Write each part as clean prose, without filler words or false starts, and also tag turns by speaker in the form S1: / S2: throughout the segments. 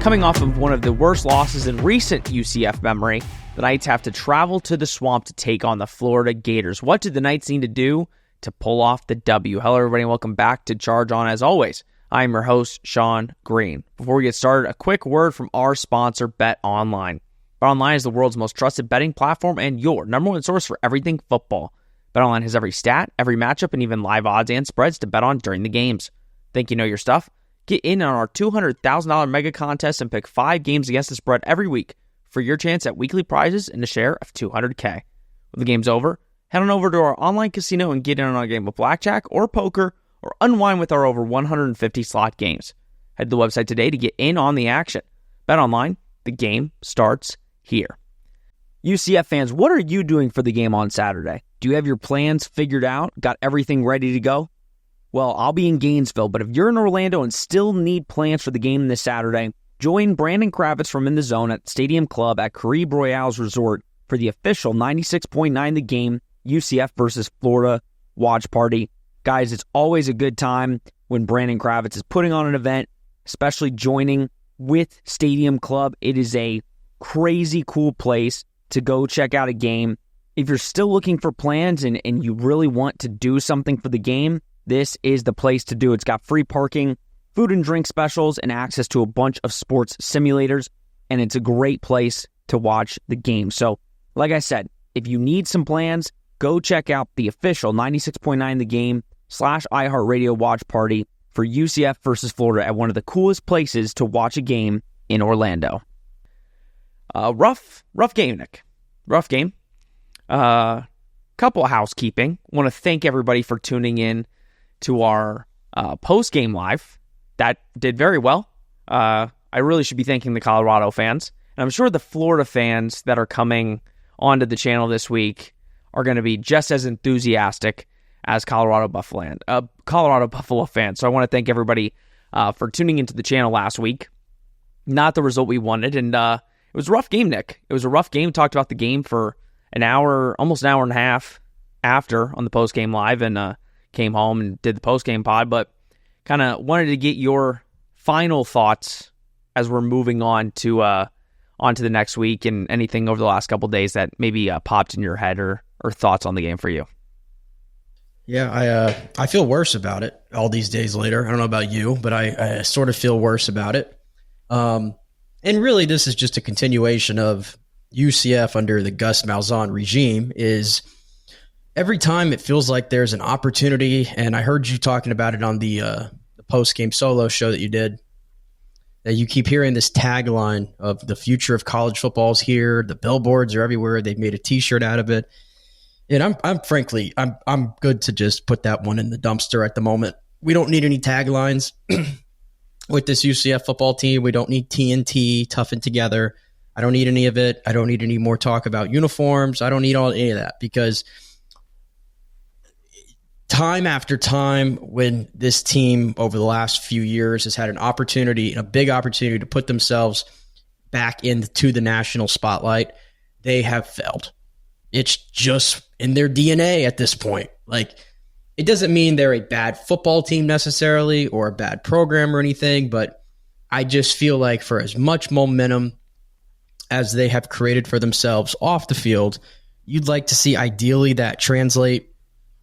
S1: Coming off of one of the worst losses in recent UCF memory, the Knights have to travel to the Swamp to take on the Florida Gators. What did the Knights need to do to pull off the W? Hello, everybody, and welcome back to Charge On. As always, I am your host, Sean Green. Before we get started, a quick word from our sponsor, BetOnline. BetOnline is the world's most trusted betting platform and your number one source for everything football. BetOnline has every stat, every matchup, and even live odds and spreads to bet on during the games. Think you know your stuff? Get in on our $200,000 mega contest and pick 5 games against the spread every week for your chance at weekly prizes and a share of $200K. When the game's over, head on over to our online casino and get in on a game of blackjack or poker or unwind with our over 150 slot games. Head to the website today to get in on the action. BetOnline, the game starts here. UCF fans, what are you doing for the game on Saturday? Do you have your plans figured out? Got everything ready to go? Well, I'll be in Gainesville, but if you're in Orlando and still need plans for the game this Saturday, join Brandon Kravitz from In the Zone at Stadium Club at Caribe Royale's Resort for the official 96.9 The Game UCF versus Florida watch party. Guys, it's always a good time when Brandon Kravitz is putting on an event, especially joining with Stadium Club. It is a crazy cool place to go check out a game. If you're still looking for plans and you really want to do something for the game, this is the place to do. It's got free parking, food and drink specials, and access to a bunch of sports simulators, and it's a great place to watch the game. So, like I said, if you need some plans, go check out the official 96.9 The Game / iHeartRadio watch party for UCF versus Florida at one of the coolest places to watch a game in Orlando. Rough game, Nick. Rough game. Couple of housekeeping. Want to thank everybody for tuning in to our post-game live. That did very well. I really should be thanking the Colorado fans. And I'm sure the Florida fans that are coming onto the channel this week are going to be just as enthusiastic as Colorado Buffalo fans. So I want to thank everybody for tuning into the channel last week. Not the result we wanted. And it was a rough game, Nick. It was a rough game. Talked about the game for an hour, almost an hour and a half after on the post-game live, and came home and did the post-game pod, but kind of wanted to get your final thoughts as we're moving on to the next week, and anything over the last couple of days that maybe popped in your head or thoughts on the game for you.
S2: Yeah, I feel worse about it all these days later. I don't know about you, but I sort of feel worse about it. And really, this is just a continuation of UCF under the Gus Malzahn regime. Is every time it feels like there's an opportunity, and I heard you talking about it on the post-game solo show that you did, that you keep hearing this tagline of the future of college football is here. The billboards are everywhere. They've made a T-shirt out of it. And I'm frankly good to just put that one in the dumpster at the moment. We don't need any taglines with this UCF football team. We don't need TNT, toughen together. I don't need any of it. I don't need any more talk about uniforms. I don't need any of that, because time after time when this team over the last few years has had an opportunity, a big opportunity to put themselves back into the national spotlight, they have failed. It's just in their DNA at this point. Like, it doesn't mean they're a bad football team necessarily or a bad program or anything, but I just feel like for as much momentum as they have created for themselves off the field, you'd like to see ideally that translate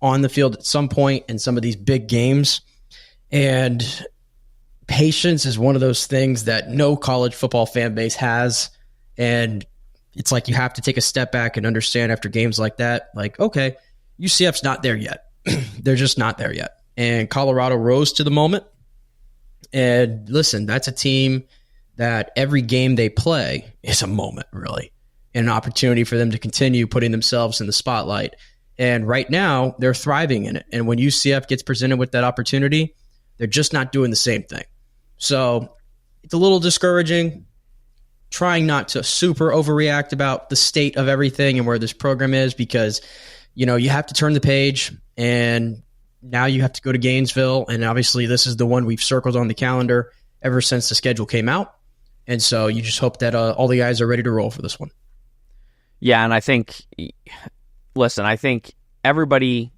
S2: on the field at some point in some of these big games. And patience is one of those things that no college football fan base has. And it's like you have to take a step back and understand after games like that, like, okay, UCF's not there yet. They're just not there yet. And Colorado rose to the moment. And listen, that's a team that every game they play is a moment, really, and an opportunity for them to continue putting themselves in the spotlight. And right now, they're thriving in it. And when UCF gets presented with that opportunity, they're just not doing the same thing. So it's a little discouraging, trying not to super overreact about the state of everything and where this program is, because, you know, you have to turn the page, and now you have to go to Gainesville. And obviously, this is the one we've circled on the calendar ever since the schedule came out. And so you just hope that all the guys are ready to roll for this one.
S1: Yeah, and I think everybody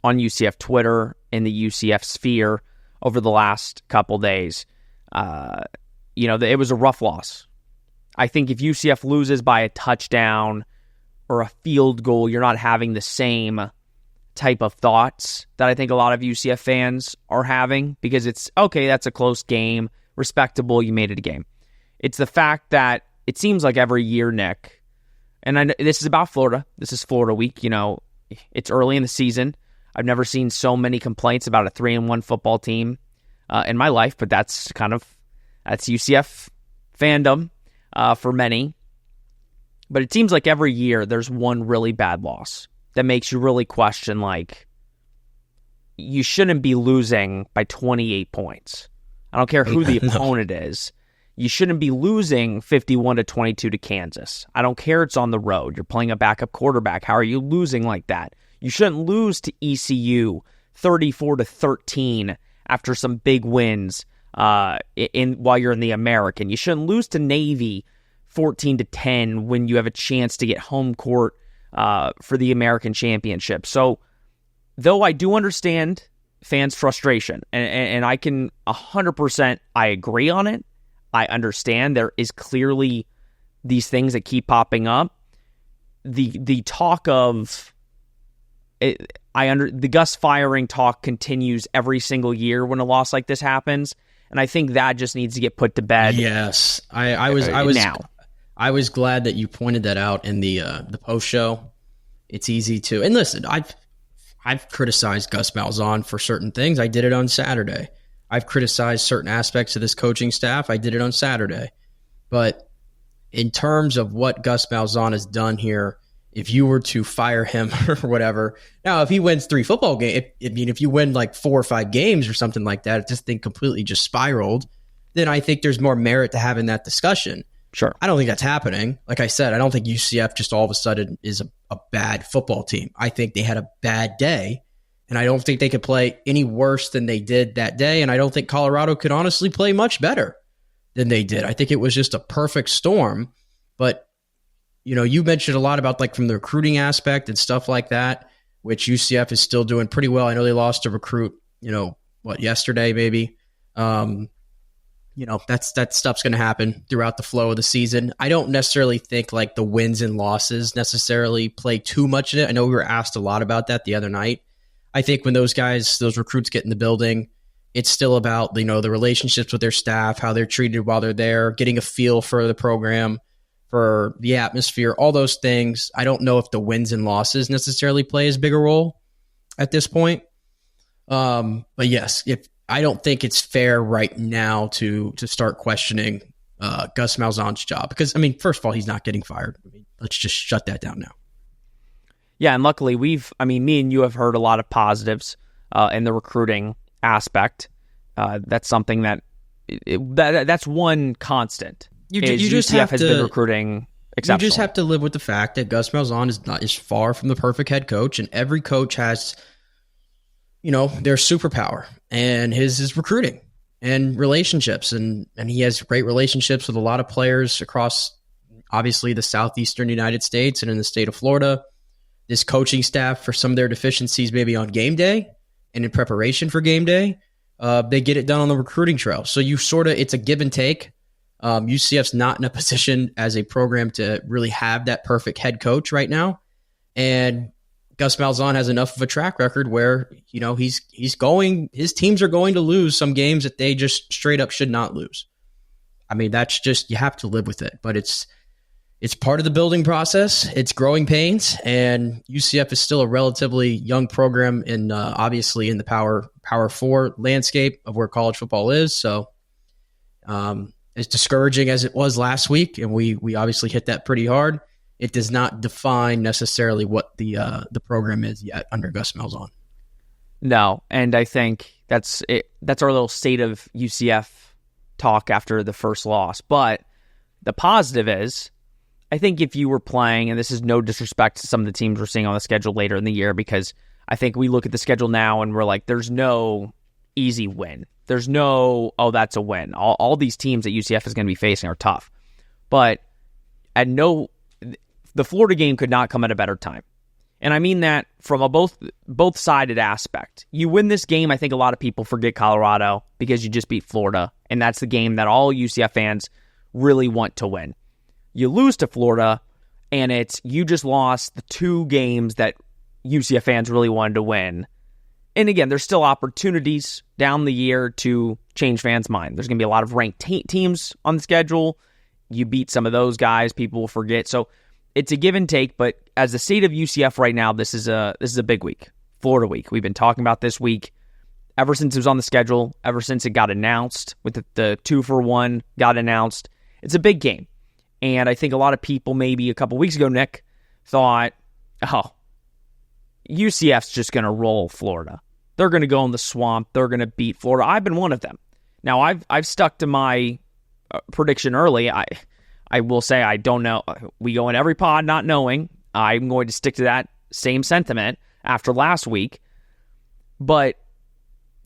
S1: on UCF Twitter in the UCF sphere over the last couple days it was a rough loss. I think if UCF loses by a touchdown or a field goal, you're not having the same type of thoughts that I think a lot of UCF fans are having, because it's, okay, that's a close game, respectable, you made it a game. It's the fact that it seems like every year, Nick, and I know this is about Florida, this is Florida week, it's early in the season. I've never seen so many complaints about a 3-1 football team in my life, but that's UCF fandom for many. But it seems like every year there's one really bad loss that makes you really question, like, you shouldn't be losing by 28 points. I don't care who the opponent is. You shouldn't be losing 51-22 to Kansas. I don't care it's on the road. You're playing a backup quarterback. How are you losing like that? You shouldn't lose to ECU 34-13 after some big wins while you're in the American. You shouldn't lose to Navy 14-10 when you have a chance to get home court for the American Championship. So, though I do understand fans' frustration, and I can 100%, I agree on it. I understand there is clearly these things that keep popping up. The talk of the Gus firing talk continues every single year when a loss like this happens, and I think that just needs to get put to bed.
S2: Yes, I was glad that you pointed that out in the post show. It's easy to, and listen, I've criticized Gus Malzahn for certain things. I did it on Saturday. I've criticized certain aspects of this coaching staff. I did it on Saturday. But in terms of what Gus Malzahn has done here, if you were to fire him or whatever, now if he wins 3 football games, if you win like 4 or 5 games or something like that, if this thing completely just spiraled, then I think there's more merit to having that discussion.
S1: Sure.
S2: I don't think that's happening. Like I said, I don't think UCF just all of a sudden is a bad football team. I think they had a bad day, and I don't think they could play any worse than they did that day, and I don't think Colorado could honestly play much better than they did. I think it was just a perfect storm. But, you mentioned a lot about, like, from the recruiting aspect and stuff like that, which UCF is still doing pretty well. I know they lost a recruit, yesterday maybe. That stuff's going to happen throughout the flow of the season. I don't necessarily think like the wins and losses necessarily play too much in it. I know we were asked a lot about that the other night. I think when those recruits get in the building, it's still about, the relationships with their staff, how they're treated while they're there, getting a feel for the program, for the atmosphere, all those things. I don't know if the wins and losses necessarily play as big a role at this point. But yes, I don't think it's fair right now to start questioning Gus Malzahn's job, because, first of all, he's not getting fired. Let's just shut that down now.
S1: Yeah, and luckily me and you have heard a lot of positives in the recruiting aspect. That's something that's one constant. You just UCF has been recruiting exceptional.
S2: You just have to live with the fact that Gus Malzahn is far from the perfect head coach, and every coach has their superpower, and his is recruiting and relationships. And he has great relationships with a lot of players across, obviously, the southeastern United States and in the state of Florida. This coaching staff, for some of their deficiencies, maybe on game day and in preparation for game day, they get it done on the recruiting trail. So it's a give and take. UCF's not in a position as a program to really have that perfect head coach right now. And Gus Malzahn has enough of a track record where, his teams are going to lose some games that they just straight up should not lose. That's just, you have to live with it, but it's part of the building process. It's growing pains, and UCF is still a relatively young program in, obviously, in the Power 4 landscape of where college football is. So, as discouraging as it was last week, and we obviously hit that pretty hard, it does not define necessarily what the program is yet under Gus Malzahn.
S1: No, and I think that's it. That's our little state of UCF talk after the first loss. But the positive is, I think if you were playing, and this is no disrespect to some of the teams we're seeing on the schedule later in the year, because I think we look at the schedule now and we're like, there's no easy win. There's no, that's a win. All these teams that UCF is going to be facing are tough. But the Florida game could not come at a better time. And I mean that from a both-sided aspect. You win this game, I think a lot of people forget Colorado because you just beat Florida, and that's the game that all UCF fans really want to win. You lose to Florida, and you just lost the 2 games that UCF fans really wanted to win. And again, there's still opportunities down the year to change fans' mind. There's going to be a lot of ranked teams on the schedule. You beat some of those guys, people will forget. So it's a give and take, but as the state of UCF right now, this is a big week. Florida week. We've been talking about this week ever since it was on the schedule, ever since it got announced, with the 2-for-1 got announced. It's a big game. And I think a lot of people maybe a couple weeks ago, Nick, thought, UCF's just going to roll Florida. They're going to go in the swamp. They're going to beat Florida. I've been one of them. Now, I've stuck to my prediction early. I will say I don't know. We go in every pod not knowing. I'm going to stick to that same sentiment after last week. But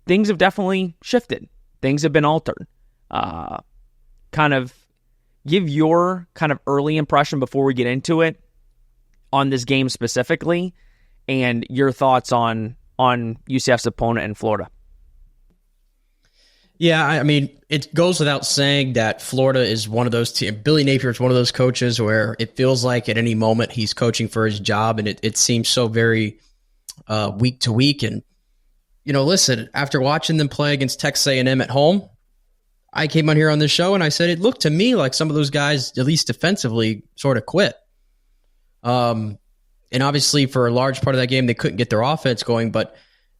S1: things have definitely shifted. Things have been altered. Kind of give your kind of early impression before we get into it on this game specifically, and your thoughts on UCF's opponent in Florida.
S2: Yeah, I mean, it goes without saying that Florida is one of those teams. Billy Napier is one of those coaches where it feels like at any moment he's coaching for his job, and it seems so very week to week. And, listen, after watching them play against Texas A&M at home, I came on here on this show and I said it looked to me like some of those guys, at least defensively, sort of quit. And obviously for a large part of that game, they couldn't get their offense going, but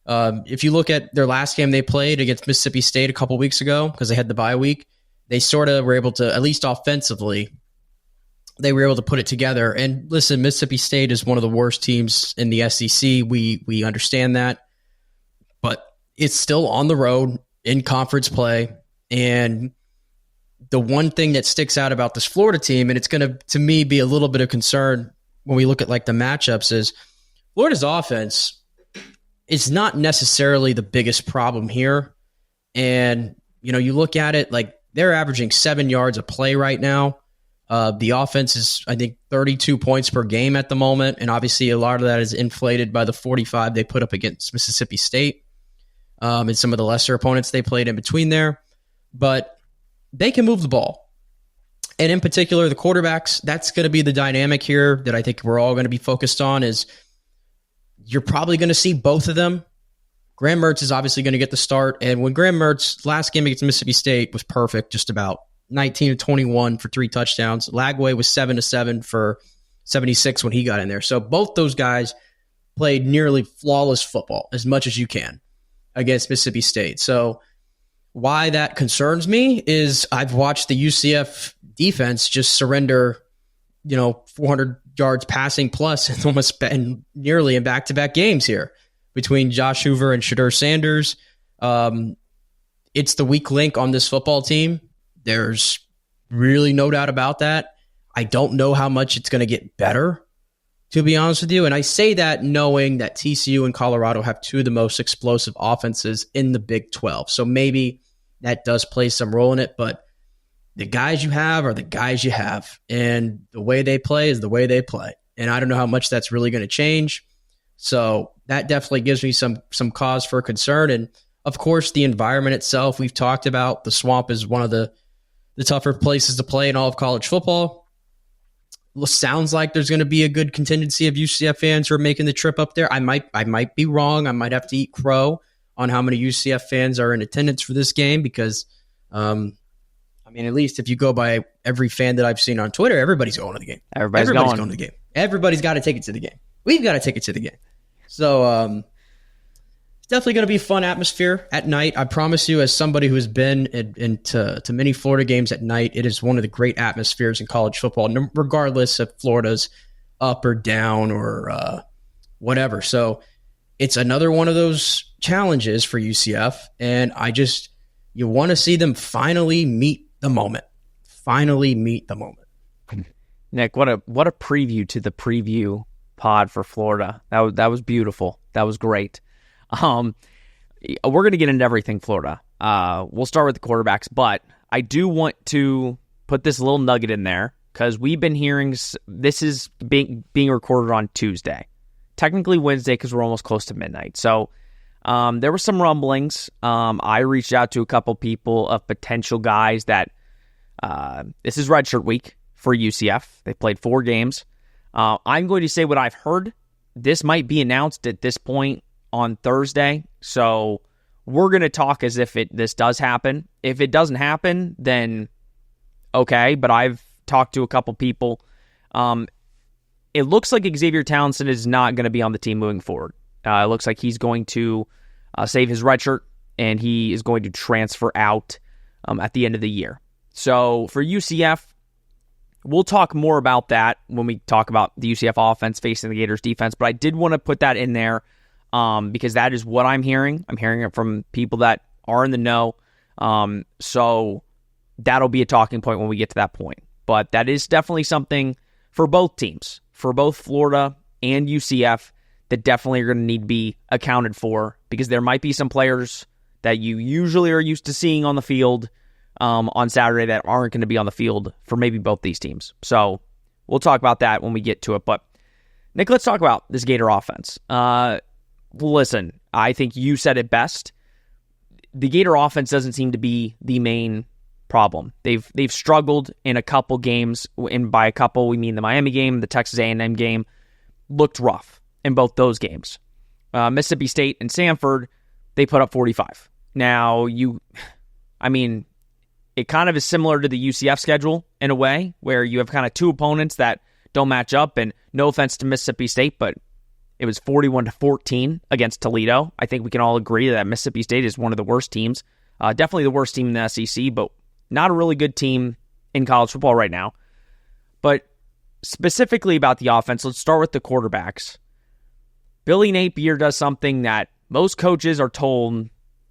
S2: if you look at their last game they played against Mississippi State a couple weeks ago, because they had the bye week, they sort of were able to, at least offensively, they were able to put it together. And listen, Mississippi State is one of the worst teams in the SEC. We understand that. But it's still on the road in conference play. And the one thing that sticks out about this Florida team, and it's going to me, be a little bit of concern when we look at like the matchups, is Florida's offense is not necessarily the biggest problem here. And, you look at it, like they're averaging 7 yards a play right now. The offense is, I think, 32 points per game at the moment. And obviously a lot of that is inflated by the 45 they put up against Mississippi State and some of the lesser opponents they played in between there. But they can move the ball. And in particular, the quarterbacks, that's going to be the dynamic here that I think we're all going to be focused on. Is you're probably going to see both of them. Graham Mertz is obviously going to get the start. And when Graham Mertz, last game against Mississippi State, was perfect, just about 19-21 for 3 touchdowns. Lagway was 7-7 for 76 when he got in there. So both those guys played nearly flawless football, as much as you can, against Mississippi State. So why that concerns me is I've watched the UCF defense just surrender, 400 yards passing plus and almost nearly in back-to-back games here between Josh Hoover and Shadur Sanders. It's the weak link on this football team. There's really no doubt about that. I don't know how much it's going to get better, to be honest with you. And I say that knowing that TCU and Colorado have 2 of the most explosive offenses in the Big 12. So maybe that does play some role in it, but the guys you have are the guys you have, and the way they play is the way they play. And I don't know how much that's really going to change. So that definitely gives me some cause for concern. And of course, the environment itself, we've talked about. The Swamp is one of the tougher places to play in all of college football. It sounds like there's going to be a good contingency of UCF fans who are making the trip up there. I might be wrong. I might have to eat crow on how many UCF fans are in attendance for this game, because at least if you go by every fan that I've seen on Twitter, everybody's going to the game. Everybody's going to the game. Everybody's got a ticket to the game. We've got a ticket to the game. So it's definitely going to be a fun atmosphere at night. I promise you, as somebody who has been into many Florida games at night, it is one of the great atmospheres in college football, regardless if Florida's up or down or whatever. So it's another one of those challenges for UCF, and you want to see them finally meet the moment. Finally meet the moment.
S1: Nick, what a preview to the preview pod for Florida. That was beautiful. That was great. We're going to get into everything Florida. We'll start with the quarterbacks, but I do want to put this little nugget in there because we've been hearing this is being recorded on Tuesday. technically Wednesday because we're almost close to midnight. So there were some rumblings. I reached out to a couple people of potential guys that this is redshirt week for UCF. They played 4 games. I'm going to say what I've heard. This might be announced at this point on Thursday. So we're going to talk as if this does happen. If it doesn't happen, then okay. But I've talked to a couple people. It looks like Xavier Townsend is not going to be on the team moving forward. It looks like he's going to save his red shirt, and he is going to transfer out at the end of the year. So for UCF, we'll talk more about that when we talk about the UCF offense facing the Gators defense, but I did want to put that in there because that is what I'm hearing. I'm hearing it from people that are in the know. So that'll be a talking point when we get to that point. But that is definitely something for both teams, for both Florida and UCF, that definitely are going to need to be accounted for, because there might be some players that you usually are used to seeing on the field on Saturday that aren't going to be on the field for maybe both these teams. So we'll talk about that when we get to it. But Nick, let's talk about this Gator offense. Listen, I think you said it best. The Gator offense doesn't seem to be the main problem. They've struggled in a couple games, and by a couple we mean the Miami game, the Texas A&M game. Looked rough in both those games. Mississippi State and Samford, they put up 45. Now, it kind of is similar to the UCF schedule in a way, where you have kind of 2 opponents that don't match up, and no offense to Mississippi State, but it was 41-14 against Toledo. I think we can all agree that Mississippi State is one of the worst teams. Definitely the worst team in the SEC, but not a really good team in college football right now. But specifically about the offense, let's start with the quarterbacks. Billy Napier does something that most coaches are told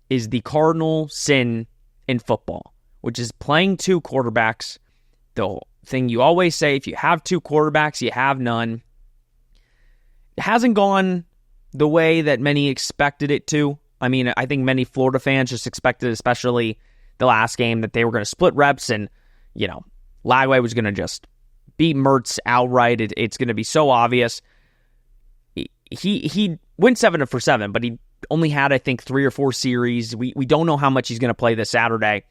S1: is the cardinal sin in football, which is playing 2 quarterbacks. The thing you always say, if you have 2 quarterbacks, you have none. It hasn't gone the way that many expected it to. I mean, I think many Florida fans just expected, especially the last game, that they were going to split reps and, Lagway was going to just beat Mertz outright. It's going to be so obvious. He went 7 for 7, but he only had, I think, 3 or 4 series. We don't know how much he's going to play this Saturday.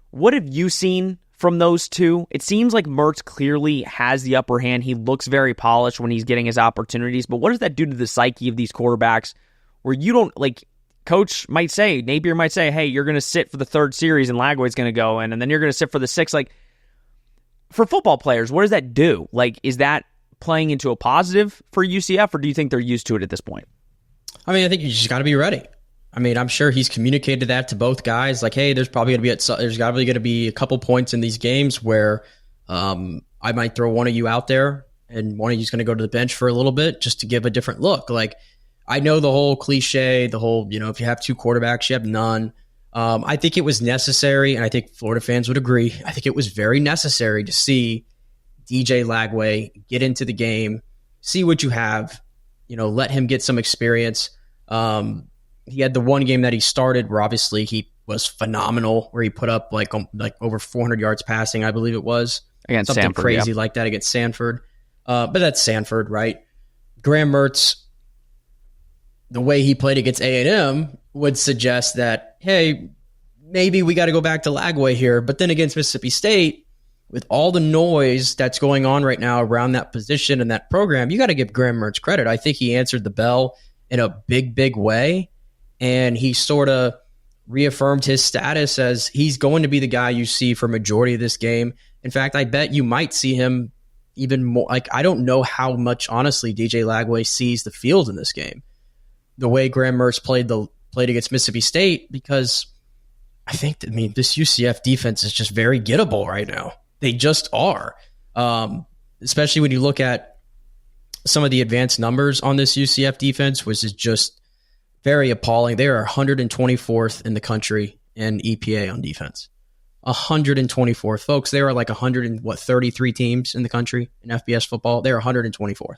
S1: What have you seen from those 2? It seems like Mertz clearly has the upper hand. He looks very polished when he's getting his opportunities, but what does that do to the psyche of these quarterbacks, where you don't, Coach might say, Napier might say, hey, you're going to sit for the 3rd series and Lagway's going to go in, and then you're going to sit for the 6th. For football players, what does that do? Is that playing into a positive for UCF, or do you think they're used to it at this point?
S2: I think you just got to be ready. I'm sure he's communicated that to both guys. Hey, there's probably going to be a couple points in these games where I might throw one of you out there, and one of you's going to go to the bench for a little bit just to give a different look. I know the whole cliche, if you have 2 quarterbacks, you have none. I think it was necessary, and I think Florida fans would agree. I think it was very necessary to see DJ Lagway get into the game, see what you have, let him get some experience. He had the one game that he started where obviously he was phenomenal, where he put up over 400 yards passing, I believe it was.
S1: Against
S2: something
S1: Samford,
S2: crazy
S1: yeah.
S2: like that against Samford. But that's Samford, right? Graham Mertz, the way he played against A&M would suggest that, hey, maybe we got to go back to Lagway here. But then against Mississippi State, with all the noise that's going on right now around that position and that program, you got to give Graham Mertz credit. I think he answered the bell in a big, big way. And he sort of reaffirmed his status as he's going to be the guy you see for majority of this game. In fact, I bet you might see him even more. I don't know how much, honestly, DJ Lagway sees the field in this game, the way Graham Mertz played against Mississippi State, because this UCF defense is just very gettable right now. They just are. Especially when you look at some of the advanced numbers on this UCF defense, which is just very appalling. They are 124th in the country in EPA on defense. 124th. Folks, there are 133 teams in the country in FBS football. They're 124th.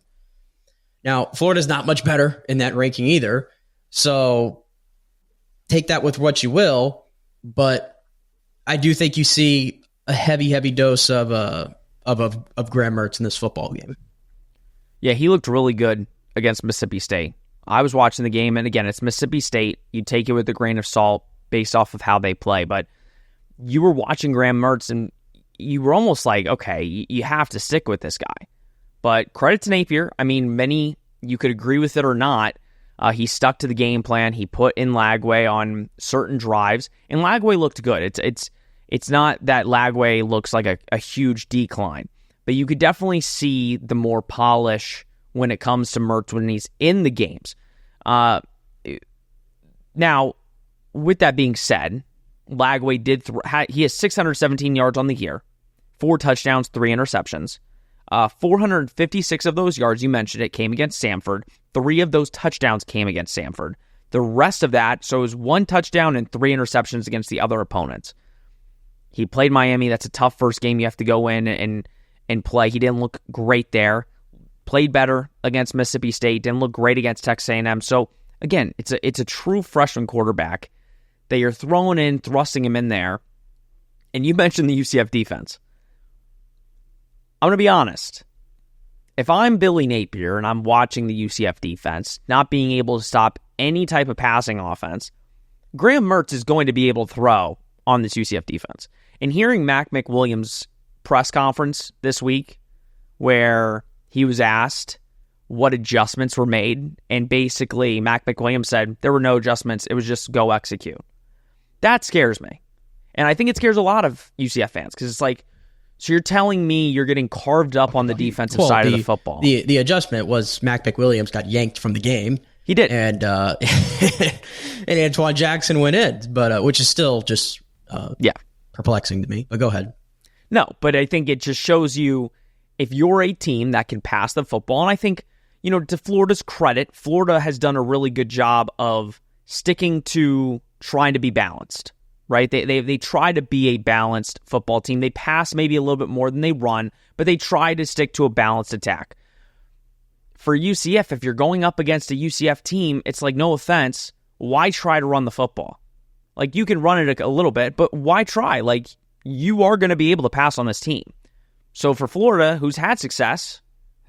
S2: Now, Florida's not much better in that ranking either. So take that with what you will. But I do think you see a heavy dose of Graham Mertz in this football game.
S1: Yeah, he looked really good against Mississippi State. I was watching the game, and again, it's Mississippi State. You take it with a grain of salt based off of how they play, but you were watching Graham Mertz, and you were almost like, okay, you have to stick with this guy. But credit to Napier. I mean, many, you could agree with it or not, he stuck to the game plan. He put in Lagway on certain drives, and Lagway looked good. It's not that Lagway looks like a huge decline, but you could definitely see the more polish when it comes to Mertz when he's in the games. Now, with that being said, Lagway he has 617 yards on the year, 4 touchdowns, 3 interceptions. 456 of those yards, you mentioned it, came against Samford. 3 of those touchdowns came against Samford. The rest of that, so it was 1 touchdown and 3 interceptions against the other opponents. He played Miami. That's a tough first game you have to go in and play. He didn't look great there. Played better against Mississippi State. Didn't look great against Texas A&M. So, again, it's a true freshman quarterback that you're thrusting him in there. And you mentioned the UCF defense. I'm going to be honest. If I'm Billy Napier and I'm watching the UCF defense, not being able to stop any type of passing offense, Graham Mertz is going to be able to throw on this UCF defense. And hearing Mac McWilliams' press conference this week, where he was asked what adjustments were made, and basically Mac McWilliams said there were no adjustments, it was just go execute. That scares me. And I think it scares a lot of UCF fans, because it's like, so you're telling me you're getting carved up on the defensive side of the football.
S2: The adjustment was Mac McWilliams got yanked from the game.
S1: He did.
S2: And and Antoine Jackson went in, but which is still just perplexing to me. But go ahead.
S1: No, but I think it just shows you, if you're a team that can pass the football, and I think, to Florida's credit, Florida has done a really good job of sticking to trying to be balanced. Right? They try to be a balanced football team. They pass maybe a little bit more than they run, but they try to stick to a balanced attack. For UCF, if you're going up against a UCF team, it's like, no offense, why try to run the football? Like, you can run it a little bit, but why try? Like, you are going to be able to pass on this team. So for Florida, who's had success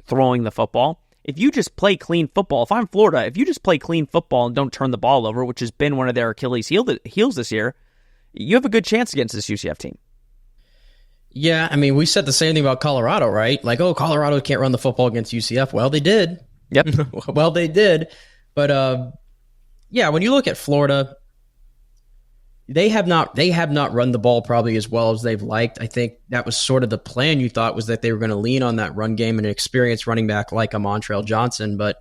S1: throwing the football, if you just play clean football, if I'm Florida, if you just play clean football and don't turn the ball over, which has been one of their Achilles heels this year, you have a good chance against this UCF team.
S2: Yeah, I mean, we said the same thing about Colorado, right? Like, oh, Colorado can't run the football against UCF. Well, they did.
S1: Yep.
S2: Well, they did. But, when you look at Florida, they have not run the ball probably as well as they've liked. I think that was sort of the plan, you thought, was that they were going to lean on that run game and an experienced running back like a Montrell Johnson. But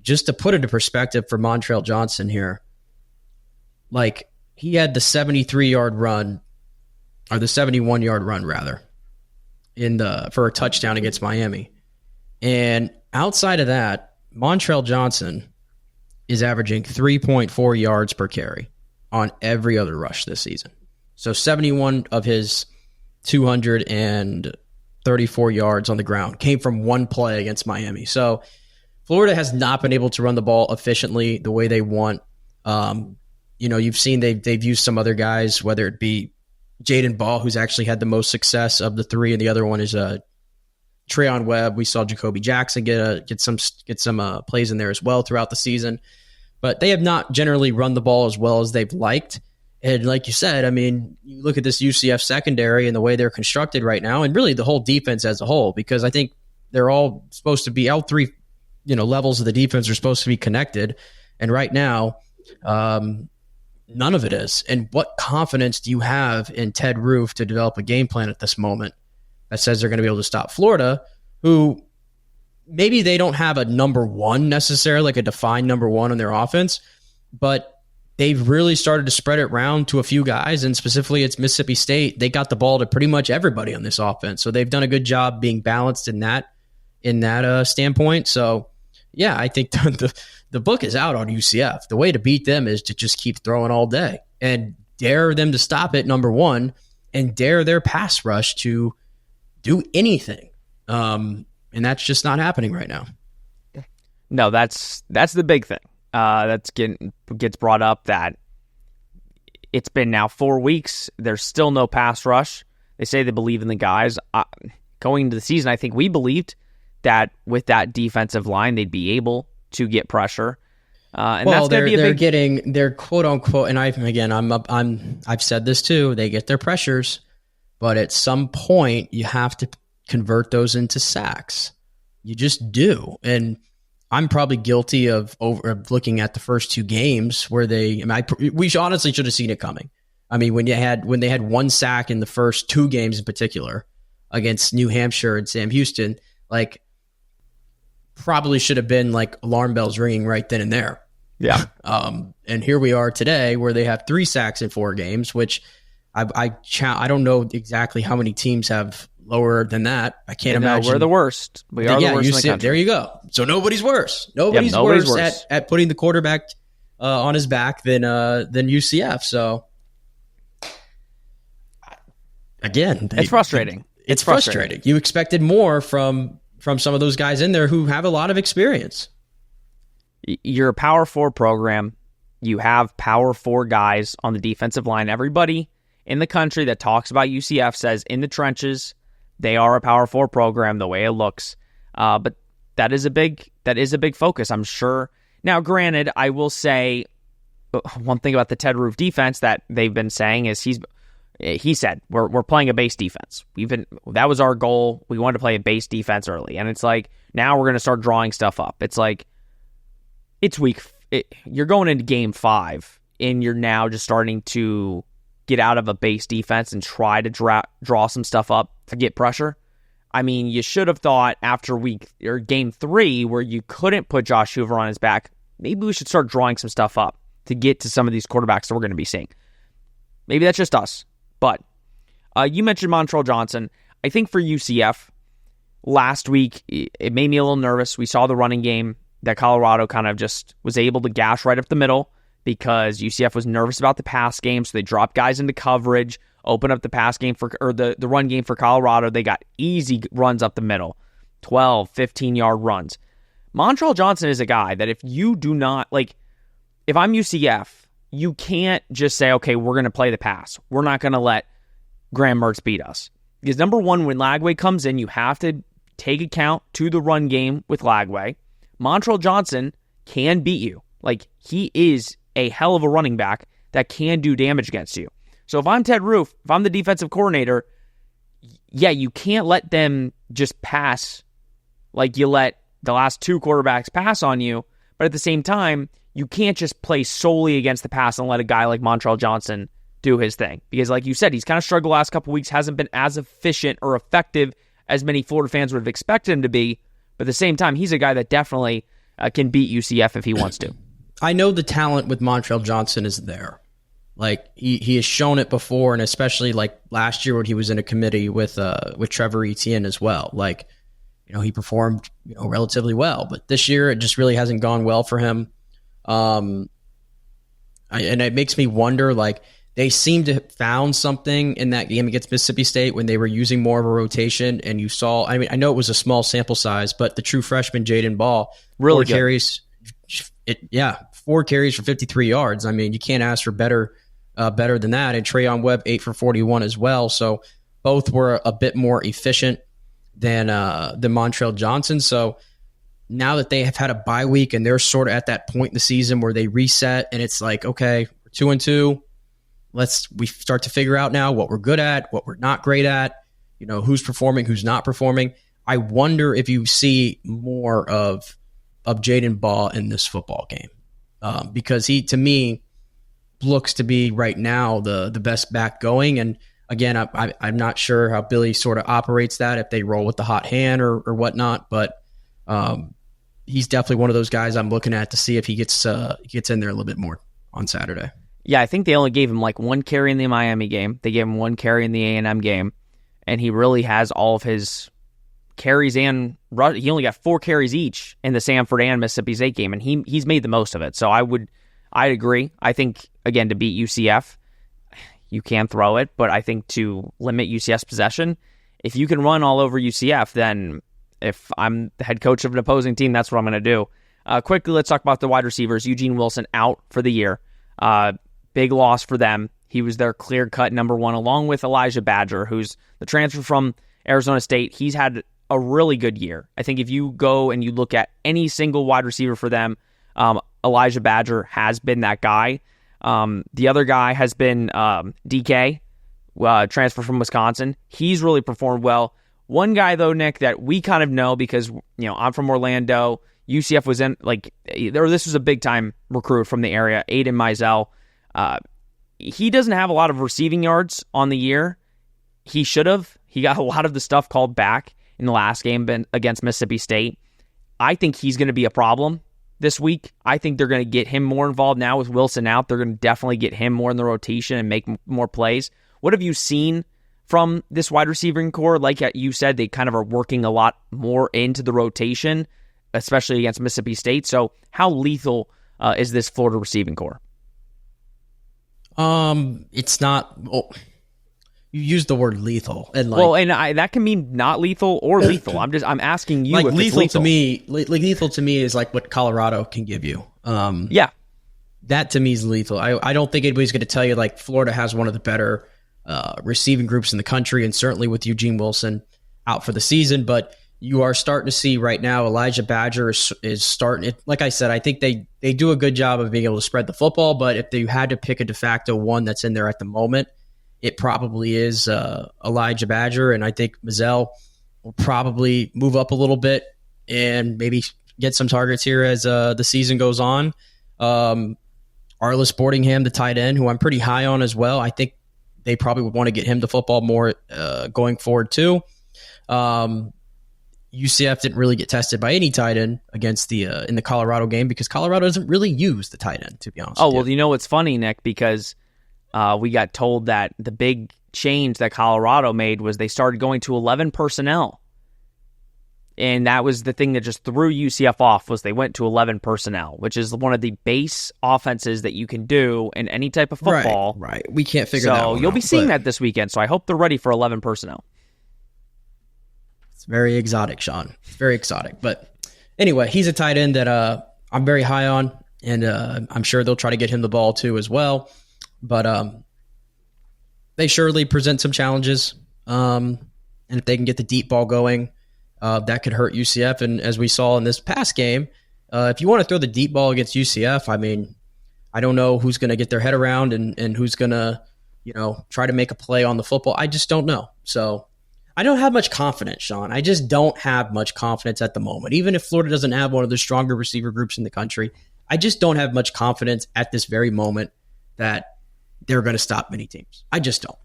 S2: just to put it into perspective for Montrell Johnson here, like, he had the 73-yard run, or the 71-yard run, rather, for a touchdown against Miami. And outside of that, Montrell Johnson is averaging 3.4 yards per carry on every other rush this season. So 71 of his 234 yards on the ground came from one play against Miami. So Florida has not been able to run the ball efficiently the way they want. You've seen they've used some other guys, whether it be Jaden Ball, who's actually had the most success of the 3, and the other one is Treyon Webb. We saw Jacoby Jackson get some plays in there as well throughout the season, but they have not generally run the ball as well as they've liked. And like you said, I mean, you look at this UCF secondary and the way they're constructed right now, and really the whole defense as a whole, because I think they're all supposed to be all 3, levels of the defense are supposed to be connected, and right now, none of it is. And what confidence do you have in Ted Roof to develop a game plan at this moment that says they're going to be able to stop Florida, who maybe they don't have a number one necessarily, like a defined number one on their offense, but they've really started to spread it around to a few guys, and specifically it's Mississippi State. They got the ball to pretty much everybody on this offense. So they've done a good job being balanced in that standpoint. So yeah, I think the book is out on UCF. The way to beat them is to just keep throwing all day and dare them to stop it, number one, and dare their pass rush to do anything. And that's just not happening right now.
S1: No, that's the big thing. Gets brought up, that it's been now 4 weeks. There's still no pass rush. They say they believe in the guys. Going into the season, I think we believed that with that defensive line, they'd be able to get pressure. And
S2: well,
S1: that's going to be a
S2: they're
S1: big...
S2: getting their quote unquote, and I've said this too. They get their pressures, but at some point you have to convert those into sacks. You just do, and I'm probably guilty of looking at the first two games where we honestly should have seen it coming. I mean, when they had one sack in the first two games in particular against New Hampshire and Sam Houston, like probably should have been like alarm bells ringing right then and there.
S1: Yeah.
S2: And here we are today where they have 3 sacks in 4 games, which I don't know exactly how many teams have lower than that. I can't imagine.
S1: We're the worst. We are the worst in the country.
S2: There you go. So nobody's worse. Nobody's worse at putting the quarterback on his back than UCF. So again,
S1: it's frustrating.
S2: It's frustrating. You expected more from some of those guys in there who have a lot of experience.
S1: You're a Power 4 program. You have Power 4 guys on the defensive line. Everybody in the country that talks about UCF says in the trenches, they are a Power 4 program the way it looks. But that is a big focus, I'm sure. Now, granted, I will say one thing about the Ted Roof defense that they've been saying is he said we're playing a base defense. That was our goal. We wanted to play a base defense early, and it's like now we're going to start drawing stuff up. It's like it's you're going into game 5, and you're now just starting to get out of a base defense and try to draw some stuff up to get pressure. I mean, you should have thought after game 3 where you couldn't put Josh Hoover on his back, maybe we should start drawing some stuff up to get to some of these quarterbacks that we're going to be seeing. Maybe that's just us. But you mentioned Montrell Johnson. I think for UCF, last week, it made me a little nervous. We saw the running game that Colorado kind of just was able to gash right up the middle because UCF was nervous about the pass game, so they dropped guys into coverage, opened up the pass game the run game for Colorado. They got easy runs up the middle, 12, 15-yard runs. Montrell Johnson is a guy that if you do not, if I'm UCF, you can't just say, okay, we're going to play the pass. We're not going to let Graham Mertz beat us. Because number one, when Lagway comes in, you have to take account to the run game with Lagway. Montrell Johnson can beat you. He is a hell of a running back that can do damage against you. So if I'm Ted Roof, if I'm the defensive coordinator, yeah, you can't let them just pass like you let the last 2 quarterbacks pass on you. But at the same time, you can't just play solely against the pass and let a guy like Montrell Johnson do his thing. Because like you said, he's kind of struggled the last couple weeks, hasn't been as efficient or effective as many Florida fans would have expected him to be. But at the same time, he's a guy that definitely can beat UCF if he wants to.
S2: I know the talent with Montrell Johnson is there. He has shown it before, and especially last year when he was in a committee with Trevor Etienne as well. He performed relatively well, but this year it just really hasn't gone well for him. And it makes me wonder, they seem to have found something in that game against Mississippi State when they were using more of a rotation, and you saw, I know it was a small sample size, but the true freshman Jaden Ball,
S1: really
S2: 4 carries. 4 carries for 53 yards. I mean, you can't ask for better than that. And Trayon Webb, 8 for 41 as well. So both were a bit more efficient than Montrell Johnson. So now that they have had a bye week and they're sort of at that point in the season where they reset and it's okay, we're 2-2. We start to figure out now what we're good at, what we're not great at, who's performing, who's not performing. I wonder if you see more of Jaden Ball in this football game. Because he, to me, looks to be right now the best back going. And again, I'm not sure how Billy sort of operates that, if they roll with the hot hand or whatnot, but he's definitely one of those guys I'm looking at to see if he gets in there a little bit more on Saturday.
S1: Yeah, I think they only gave him 1 carry in the Miami game. They gave him 1 carry in the A&M game, and he really has all of his carries and rush. He only got 4 carries each in the Samford and Mississippi State game, and he's made the most of it. So I'd agree. I think, again, to beat UCF, you can throw it, but I think to limit UCF's possession, if you can run all over UCF, then if I'm the head coach of an opposing team, that's what I'm going to do. Quickly, let's talk about the wide receivers. Eugene Wilson out for the year. Big loss for them. He was their clear-cut number 1, along with Elijah Badger, who's the transfer from Arizona State. He's had a really good year. I think if you go and you look at any single wide receiver for them, Elijah Badger has been that guy. The other guy has been DK, transfer from Wisconsin. He's really performed well. One guy, though, Nick, that we kind of know because, I'm from Orlando. UCF was this was a big-time recruit from the area, Aiden Mizell. He doesn't have a lot of receiving yards on the year. He should have. He got a lot of the stuff called back in the last game against Mississippi State. I think he's going to be a problem this week. I think they're going to get him more involved now with Wilson out. They're going to definitely get him more in the rotation and make more plays. What have you seen from this wide receiving core? Like you said, they kind of are working a lot more into the rotation, especially against Mississippi State. So how lethal is this Florida receiving core?
S2: It's not. Well, you use the word lethal, and
S1: that can mean not lethal or lethal. I'm asking you. If
S2: lethal
S1: it's lethal
S2: to me, lethal to me is like what Colorado can give you.
S1: Yeah,
S2: that to me is lethal. I don't think anybody's going to tell you like Florida has one of the better receiving groups in the country, and certainly with Eugene Wilson out for the season. But you are starting to see right now Elijah Badger is starting. Like I said, I think they do a good job of being able to spread the football. But if they had to pick a de facto one that's in there at the moment, it probably is Elijah Badger, and I think Mizell will probably move up a little bit and maybe get some targets here as the season goes on. Arliss Boardingham, the tight end, who I'm pretty high on as well. I think they probably would want to get him the football more going forward too. UCF didn't really get tested by any tight end against in the Colorado game because Colorado doesn't really use the tight end, to be honest.
S1: Oh, well, what's funny, Nick, because we got told that the big change that Colorado made was they started going to 11 personnel. And that was the thing that just threw UCF off was they went to 11 personnel, which is one of the base offenses that you can do in any type of football.
S2: Right. We can't figure that out.
S1: So you'll be seeing that this weekend. So I hope they're ready for 11 personnel.
S2: It's very exotic, Sean. It's very exotic. But anyway, he's a tight end that I'm very high on, and I'm sure they'll try to get him the ball too as well. But they surely present some challenges. And if they can get the deep ball going, that could hurt UCF. And as we saw in this past game, if you want to throw the deep ball against UCF, I mean, I don't know who's going to get their head around and who's going to, try to make a play on the football. I just don't know. So I don't have much confidence, Sean. I just don't have much confidence at the moment. Even if Florida doesn't have one of the stronger receiver groups in the country, I just don't have much confidence at this very moment that they're going to stop many teams. I just don't.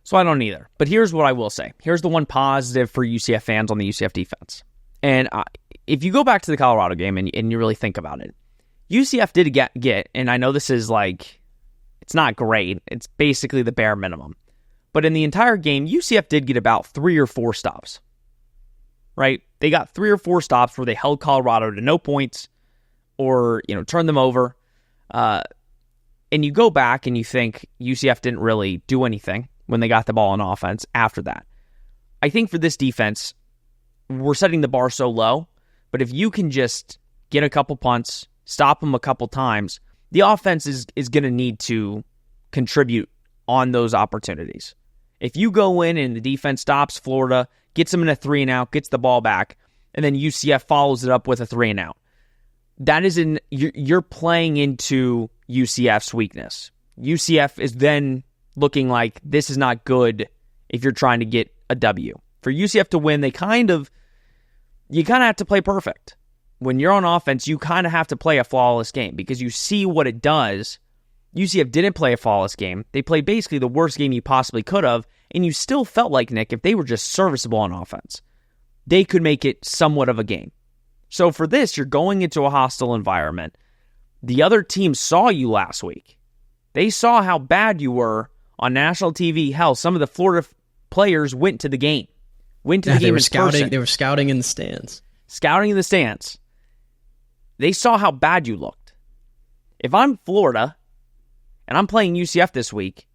S1: So I don't either. But here's what I will say. Here's the one positive for UCF fans on the UCF defense. And if you go back to the Colorado game and you really think about it, UCF did get, and I know this is it's not great. It's basically the bare minimum. But in the entire game, UCF did get about 3 or 4 stops. Right? They got 3 or 4 stops where they held Colorado to no points or, turned them over. And you go back and you think UCF didn't really do anything when they got the ball on offense after that. I think for this defense, we're setting the bar so low, but if you can just get a couple punts, stop them a couple times, the offense is going to need to contribute on those opportunities. If you go in and the defense stops Florida, gets them in a 3-and-out, gets the ball back, and then UCF follows it up with a 3-and-out, that is you're playing into UCF's weakness. UCF is then looking like this is not good if you're trying to get a W. For UCF to win, you kind of have to play perfect. When you're on offense, you kind of have to play a flawless game because you see what it does. UCF didn't play a flawless game. They played basically the worst game you possibly could have, and you still felt like, Nick, if they were just serviceable on offense, they could make it somewhat of a game. So for this, you're going into a hostile environment. The other team saw you last week. They saw how bad you were on national TV. Hell, some of the Florida players went to the game. They were scouting
S2: in the stands.
S1: Scouting in the stands. They saw how bad you looked. If I'm Florida and I'm playing UCF this week,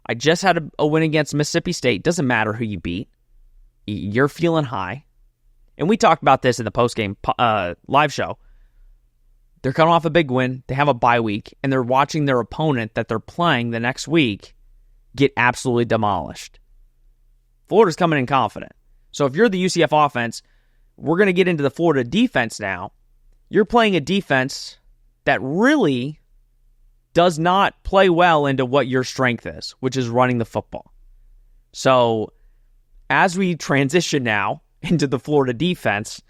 S1: I just had a win against Mississippi State. Doesn't matter who you beat. You're feeling high. And we talked about this in the postgame live show. They're coming off a big win. They have a bye week, and they're watching their opponent that they're playing the next week get absolutely demolished. Florida's coming in confident. So if you're the UCF offense, we're going to get into the Florida defense now. You're playing a defense that really does not play well into what your strength is, which is running the football. So as we transition now into the Florida defense,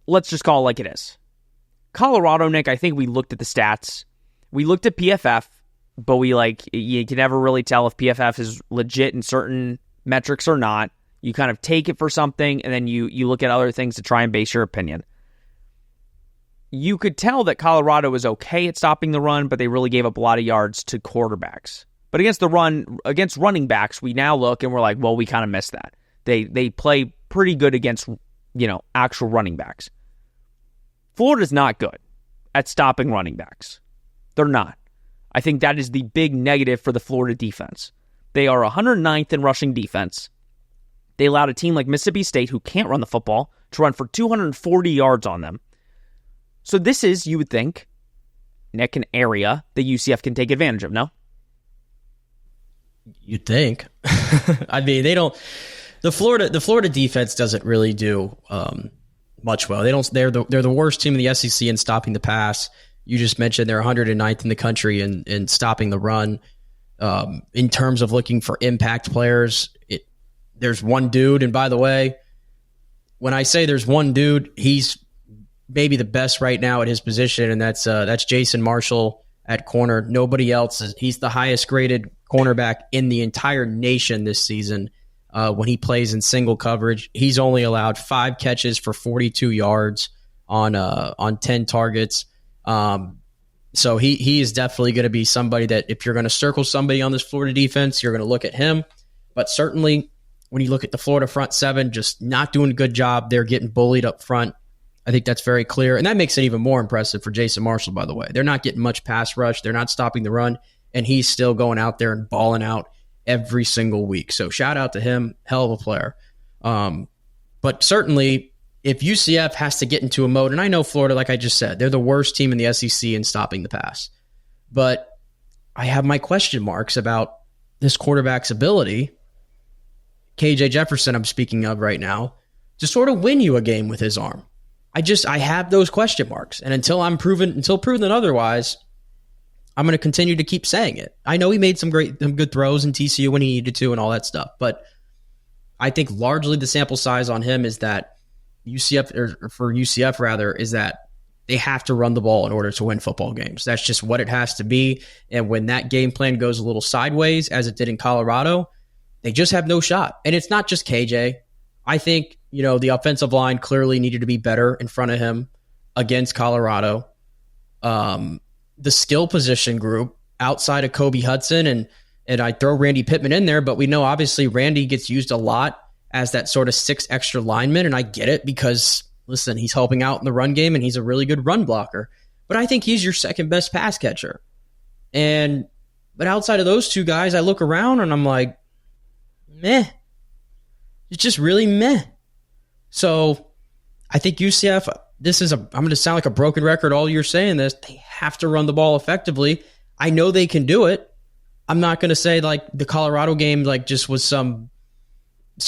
S1: let's just call it like it is. Colorado, Nick, I think we looked at the stats. We looked at PFF, but you can never really tell if PFF is legit in certain metrics or not. You kind of take it for something, and then you look at other things to try and base your opinion. You could tell that Colorado was okay at stopping the run, but they really gave up a lot of yards to quarterbacks. But against running backs, we now look and we're like, well, we kind of missed that. They play pretty good against, actual running backs. Florida's not good at stopping running backs. They're not. I think that is the big negative for the Florida defense. They are 109th in rushing defense. They allowed a team like Mississippi State, who can't run the football, to run for 240 yards on them. So this is, you would think, Nick, an area that UCF can take advantage of, no?
S2: You'd think. I mean, they don't. The Florida defense doesn't really do much well. They don't. They're the worst team in the SEC in stopping the pass. You just mentioned they're 109th in the country in stopping the run. In terms of looking for impact players, there's one dude, and by the way, when I say there's one dude, he's maybe the best right now at his position, and that's Jason Marshall at corner. Nobody else he's the highest graded cornerback in the entire nation this season. When he plays in single coverage, he's only allowed 5 catches for 42 yards on 10 targets. So he is definitely going to be somebody that if you're going to circle somebody on this Florida defense, you're going to look at him. But certainly when you look at the Florida front seven, just not doing a good job. They're getting bullied up front. I think that's very clear. And that makes it even more impressive for Jason Marshall, by the way. They're not getting much pass rush. They're not stopping the run. And he's still going out there and balling out every single week. So shout out to him. Hell of a player. But certainly if UCF has to get into a mode, and I know Florida, like I just said, they're the worst team in the SEC in stopping the pass. But I have my question marks about this quarterback's ability, KJ Jefferson I'm speaking of right now, to sort of win you a game with his arm. I have those question marks. And until proven otherwise, I'm going to continue to keep saying it. I know he made some good throws in TCU when he needed to and all that stuff, but I think largely the sample size on him is that UCF is that they have to run the ball in order to win football games. That's just what it has to be. And when that game plan goes a little sideways, as it did in Colorado, they just have no shot. And it's not just KJ. I think, the offensive line clearly needed to be better in front of him against Colorado. The skill position group outside of Kobe Hudson, and I throw Randy Pittman in there, but we know obviously Randy gets used a lot as that sort of 6 extra lineman, and I get it because, listen, he's helping out in the run game and he's a really good run blocker. But I think he's your second best pass catcher. But outside of those two guys, I look around and I'm like, meh. It's just really meh. So I think UCF, I'm going to sound like a broken record all year saying this. They have to run the ball effectively. I know they can do it. I'm not going to say like the Colorado game just was some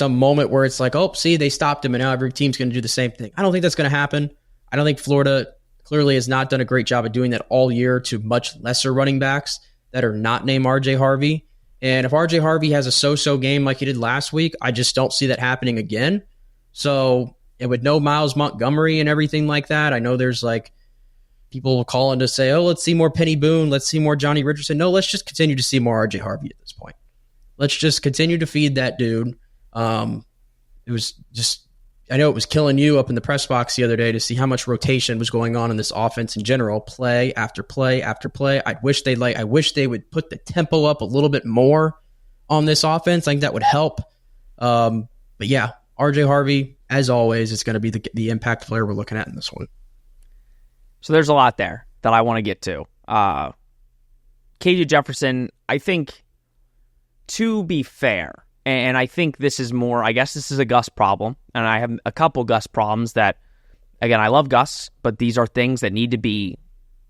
S2: moment where it's like, oh, see, they stopped him and now every team's going to do the same thing. I don't think that's going to happen. I don't think Florida clearly has not done a great job of doing that all year to much lesser running backs that are not named RJ Harvey. And if RJ Harvey has a so-so game like he did last week, I just don't see that happening again. So, and with no Miles Montgomery and everything like that, I know there's people calling to say, oh, let's see more Penny Boone. Let's see more Johnny Richardson. No, let's just continue to see more RJ Harvey at this point. Let's just continue to feed that dude. It was just, I know it was killing you up in the press box the other day to see how much rotation was going on in this offense in general, play after play after play. I wish they would put the tempo up a little bit more on this offense. I think that would help. But yeah, RJ Harvey, as always, is going to be the impact player we're looking at in this one.
S1: So there's a lot there that I want to get to. KJ Jefferson, I think, to be fair, and I think this is more, I guess this is a Gus problem, and I have a couple Gus problems that, again, I love Gus, but these are things that need to be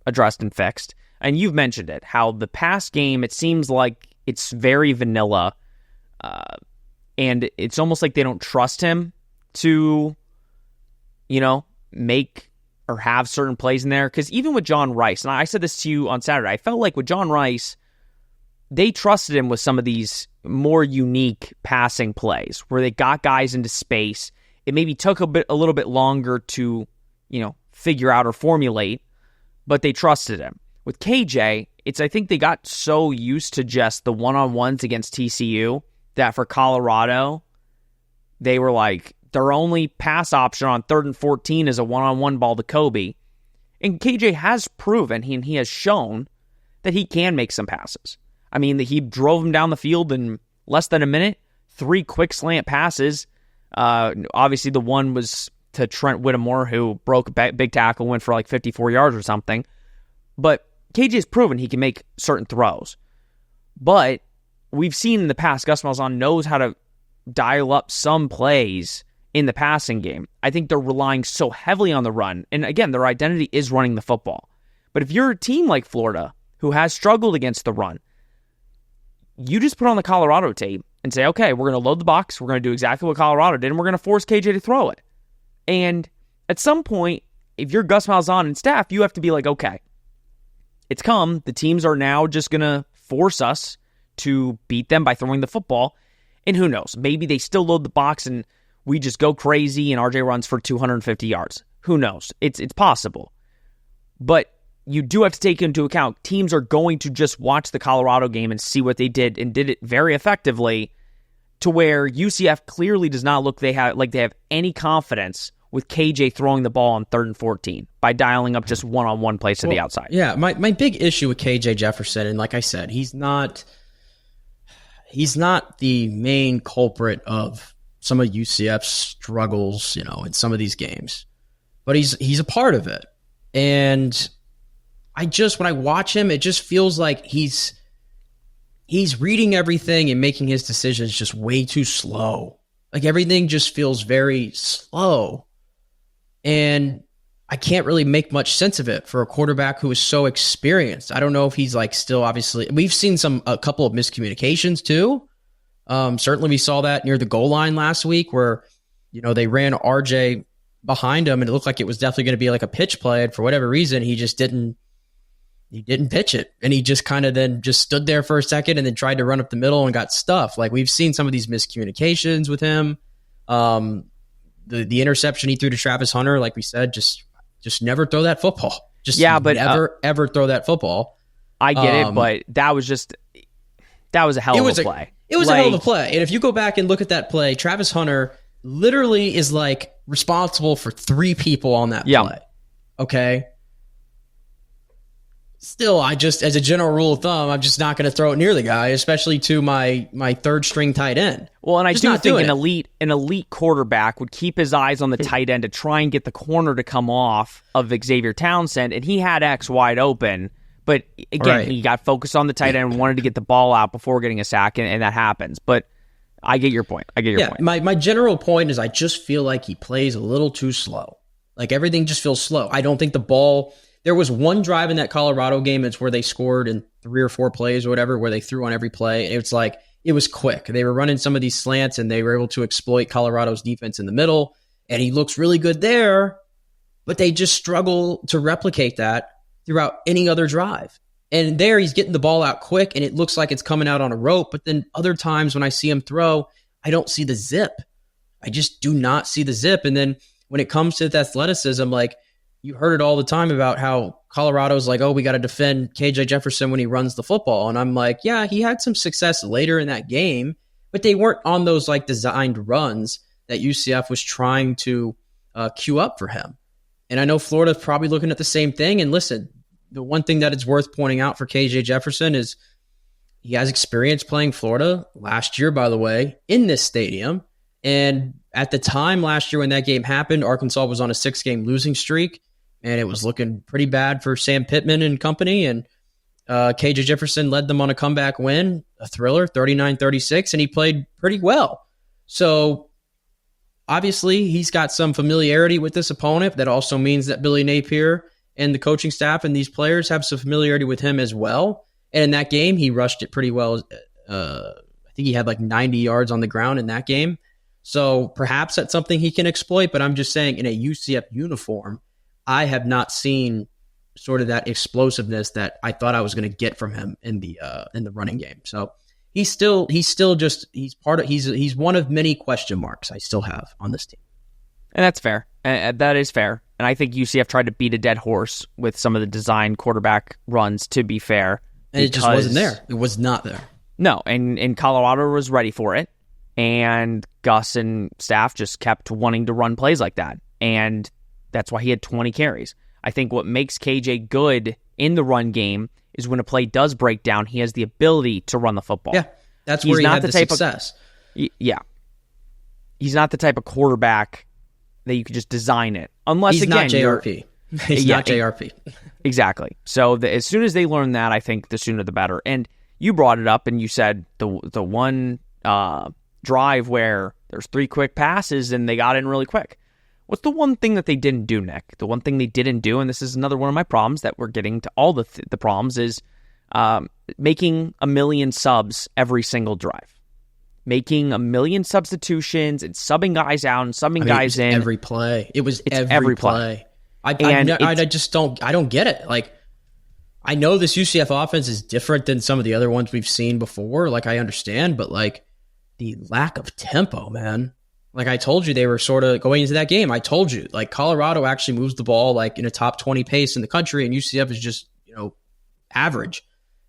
S1: addressed and fixed. And you've mentioned it, how the pass game, it seems like it's very vanilla. and it's almost like they don't trust him to, make or have certain plays in there. Because even with John Rice, and I said this to you on Saturday, I felt like with John Rice, they trusted him with some of these more unique passing plays where they got guys into space. It maybe took a little bit longer to, figure out or formulate, but they trusted him. With KJ, I think they got so used to just the one-on-ones against TCU that for Colorado, they were like, their only pass option on 3rd and 14 is a one-on-one ball to Kobe. And KJ has proven, he has shown that he can make some passes. I mean, he drove him down the field in less than a minute, 3 quick slant passes. Obviously, the one was to Trent Whittemore, who broke a big tackle, went for like 54 yards or something. But KJ's proven he can make certain throws. But we've seen in the past, Gus Malzahn knows how to dial up some plays in the passing game. I think they're relying so heavily on the run. And again, their identity is running the football. But if you're a team like Florida, who has struggled against the run, you just put on the Colorado tape and say, okay, we're going to load the box. We're going to do exactly what Colorado did, and we're going to force KJ to throw it. And at some point, if you're Gus Malzahn and staff, you have to be like, okay, it's come. The teams are now just going to force us to beat them by throwing the football. And who knows? Maybe they still load the box and we just go crazy and RJ runs for 250 yards. Who knows? It's possible. But you do have to take into account teams are going to just watch the Colorado game and see what they did, and did it very effectively, to where UCF clearly does not look like they have any confidence with KJ throwing the ball on 3rd and 14 by dialing up just one-on-one plays to the outside.
S2: Yeah, my big issue with KJ Jefferson, and like I said, he's not the main culprit of some of UCF's struggles, in some of these games. But he's a part of it. And when I watch him, it just feels like he's reading everything and making his decisions just way too slow. Like everything just feels very slow. And I can't really make much sense of it for a quarterback who is so experienced. I don't know if he's still obviously, we've seen a couple of miscommunications too. Certainly we saw that near the goal line last week where, they ran RJ behind him and it looked like it was definitely going to be like a pitch play. And for whatever reason, he didn't pitch it. And he just kind of then just stood there for a second and then tried to run up the middle and got stuffed. Like we've seen some of these miscommunications with him. The interception he threw to Travis Hunter, like we said, just never throw that football. Ever throw that football.
S1: I get it, but that was a hell of a play.
S2: It was a hell of a play. And if you go back and look at that play, Travis Hunter literally is responsible for 3 people on that play. Okay. Still, as a general rule of thumb, I'm just not going to throw it near the guy, especially to my 3rd string tight end.
S1: Well, and I do think an elite quarterback would keep his eyes on the tight end to try and get the corner to come off of Xavier Townsend, and he had X wide open. But again, He got focused on the tight end and wanted to get the ball out before getting a sack, and that happens. But I get your point. Point.
S2: My general point is I just feel like he plays a little too slow. Like everything just feels slow. I don't think the ball... There was one drive in that Colorado game. It's where they scored in 3 or 4 plays or whatever, where they threw on every play. It's like, it was quick. They were running some of these slants and they were able to exploit Colorado's defense in the middle. And he looks really good there, but they just struggle to replicate that throughout any other drive. And there he's getting the ball out quick and it looks like it's coming out on a rope. But then other times when I see him throw, I don't see the zip. I just do not see the zip. And then when it comes to athleticism, you heard it all the time about how Colorado's like, oh, we got to defend KJ Jefferson when he runs the football. And I'm like, yeah, he had some success later in that game, but they weren't on those designed runs that UCF was trying to queue up for him. And I know Florida's probably looking at the same thing. And listen, the one thing that it's worth pointing out for KJ Jefferson is he has experience playing Florida last year, by the way, in this stadium. And at the time last year when that game happened, Arkansas was on a 6-game losing streak. And it was looking pretty bad for Sam Pittman and company. And KJ Jefferson led them on a comeback win, a thriller, 39-36, and he played pretty well. So obviously he's got some familiarity with this opponent. That also means that Billy Napier and the coaching staff and these players have some familiarity with him as well. And in that game, he rushed it pretty well. I think he had like 90 yards on the ground in that game. So perhaps that's something he can exploit, but I'm just saying in a UCF uniform, I have not seen sort of that explosiveness that I thought I was going to get from him in the running game. So he's one of many question marks I still have on this team.
S1: And that's fair. That is fair. And I think UCF tried to beat a dead horse with some of the design quarterback runs, to be fair.
S2: And it just wasn't there. It was not there.
S1: No, and Colorado was ready for it. And Gus and staff just kept wanting to run plays like that. And that's why he had 20 carries. I think what makes KJ good in the run game is when a play does break down, he has the ability to run the football.
S2: Yeah, that's where he had the success.
S1: Yeah. He's not the type of quarterback that you could just design it. Unless,
S2: he's
S1: again,
S2: not JRP. He's not JRP.
S1: Exactly. So as soon as they learn that, I think the sooner the better. And you brought it up and you said the one drive where there's 3 quick passes and they got in really quick. What's the one thing that they didn't do, Nick? The one thing they didn't do, and this is another one of my problems that we're getting to all the problems, is making a million subs every single drive. Making a million substitutions and subbing guys out and subbing guys in.
S2: Every play. It's every play. I don't get it. Like, I know this UCF offense is different than some of the other ones we've seen before. Like, I understand, but like the lack of tempo, man. Like I told you, they were sort of going into that game. I told you, like Colorado actually moves the ball like in a top 20 pace in the country, and UCF is just, average.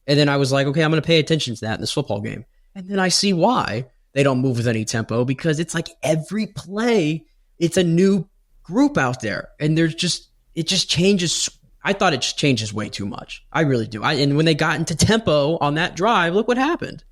S2: And then I was like, okay, I'm going to pay attention to that in this football game. And then I see why they don't move with any tempo, because it's like every play, it's a new group out there. And it just changes. I thought it just changes way too much. I really do. And when they got into tempo on that drive, look what happened.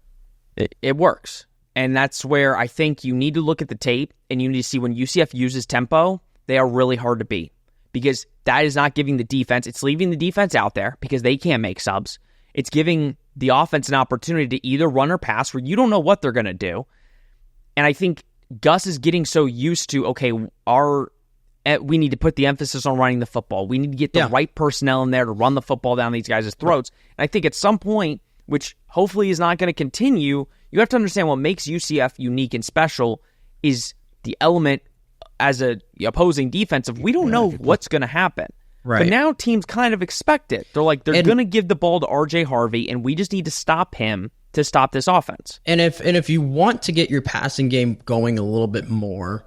S1: It works. And that's where I think you need to look at the tape and you need to see when UCF uses tempo, they are really hard to beat, because that is not giving the defense. It's leaving the defense out there because they can't make subs. It's giving the offense an opportunity to either run or pass where you don't know what they're going to do. And I think Gus is getting so used to, okay, we need to put the emphasis on running the football. We need to get the right personnel in there to run the football down these guys' throats. And I think at some point, which hopefully is not going to continue, you have to understand what makes UCF unique and special is the element as a opposing defensive. We don't know what's going to happen.
S2: Right.
S1: But now teams kind of expect it. They're like, they're going to give the ball to RJ Harvey, and we just need to stop him to stop this offense.
S2: And if you want to get your passing game going a little bit more,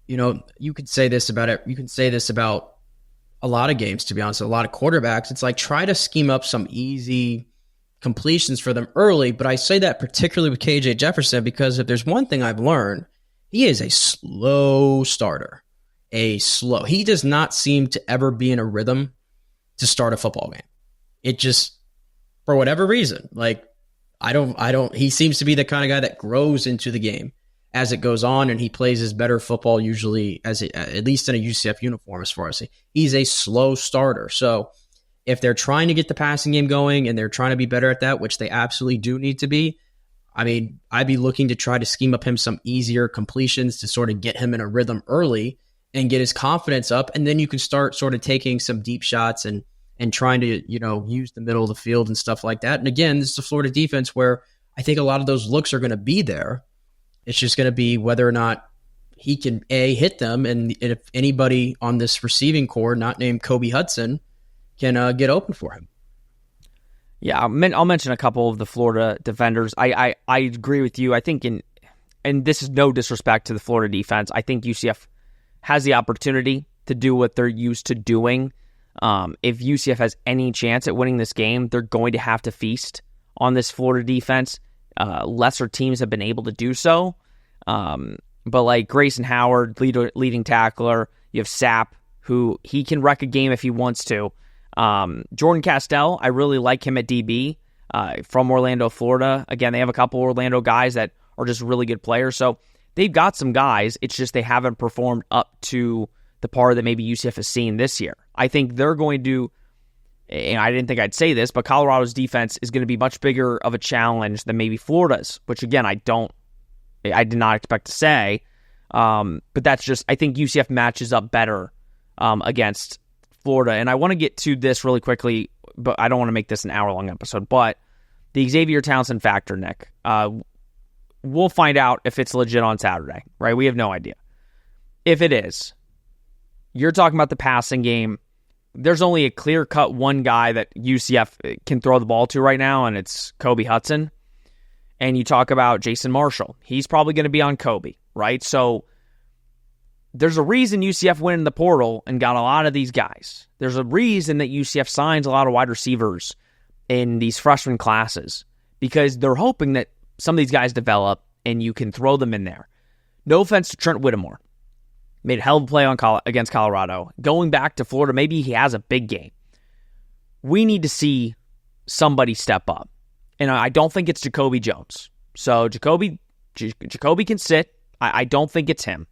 S2: you could say this about it. You can say this about a lot of games, to be honest. A lot of quarterbacks, it's like try to scheme up some easy completions for them early. But I say that particularly with KJ Jefferson, because if there's one thing I've learned, he is a slow starter. He does not seem to ever be in a rhythm to start a football game. It just, for whatever reason, like he seems to be the kind of guy that grows into the game as it goes on, and he plays his better football usually at least in a UCF uniform as far as he's a slow starter. So if they're trying to get the passing game going and they're trying to be better at that, which they absolutely do need to be, I mean, I'd be looking to try to scheme up him some easier completions to sort of get him in a rhythm early and get his confidence up. And then you can start sort of taking some deep shots and trying to, use the middle of the field and stuff like that. And again, this is a Florida defense where I think a lot of those looks are going to be there. It's just going to be whether or not he can hit them. And if anybody on this receiving core, not named Kobe Hudson, can get open for him.
S1: Yeah, I'll mention a couple of the Florida defenders. I agree with you. I think and this is no disrespect to the Florida defense, I think UCF has the opportunity to do what they're used to doing. If UCF has any chance at winning this game, they're going to have to feast on this Florida defense. Lesser teams have been able to do so. But like Grayson Howard, leading tackler, you have Sapp, who he can wreck a game if he wants to. Jordan Castell, I really like him at DB from Orlando, Florida. Again, they have a couple Orlando guys that are just really good players. So they've got some guys. It's just they haven't performed up to the par that maybe UCF has seen this year. I think they're going to, and I didn't think I'd say this, but Colorado's defense is going to be much bigger of a challenge than maybe Florida's, which again, I did not expect to say. But that's just, I think UCF matches up better against Florida. And I want to get to this really quickly, but I don't want to make this an hour-long episode. But the Xavier Townsend factor, Nick. we'll find out if it's legit on Saturday, right? We have no idea. If it is, you're talking about the passing game. There's only a clear-cut one guy that UCF can throw the ball to right now, and it's Kobe Hudson. And you talk about Jason Marshall. He's probably going to be on Kobe, right? So there's a reason UCF went in the portal and got a lot of these guys. There's a reason that UCF signs a lot of wide receivers in these freshman classes because they're hoping that some of these guys develop and you can throw them in there. No offense to Trent Whittemore. Made a hell of a play against Colorado. Going back to Florida, maybe he has a big game. We need to see somebody step up. And I don't think it's Jacoby Jones. So Jacoby can sit. I don't think it's him.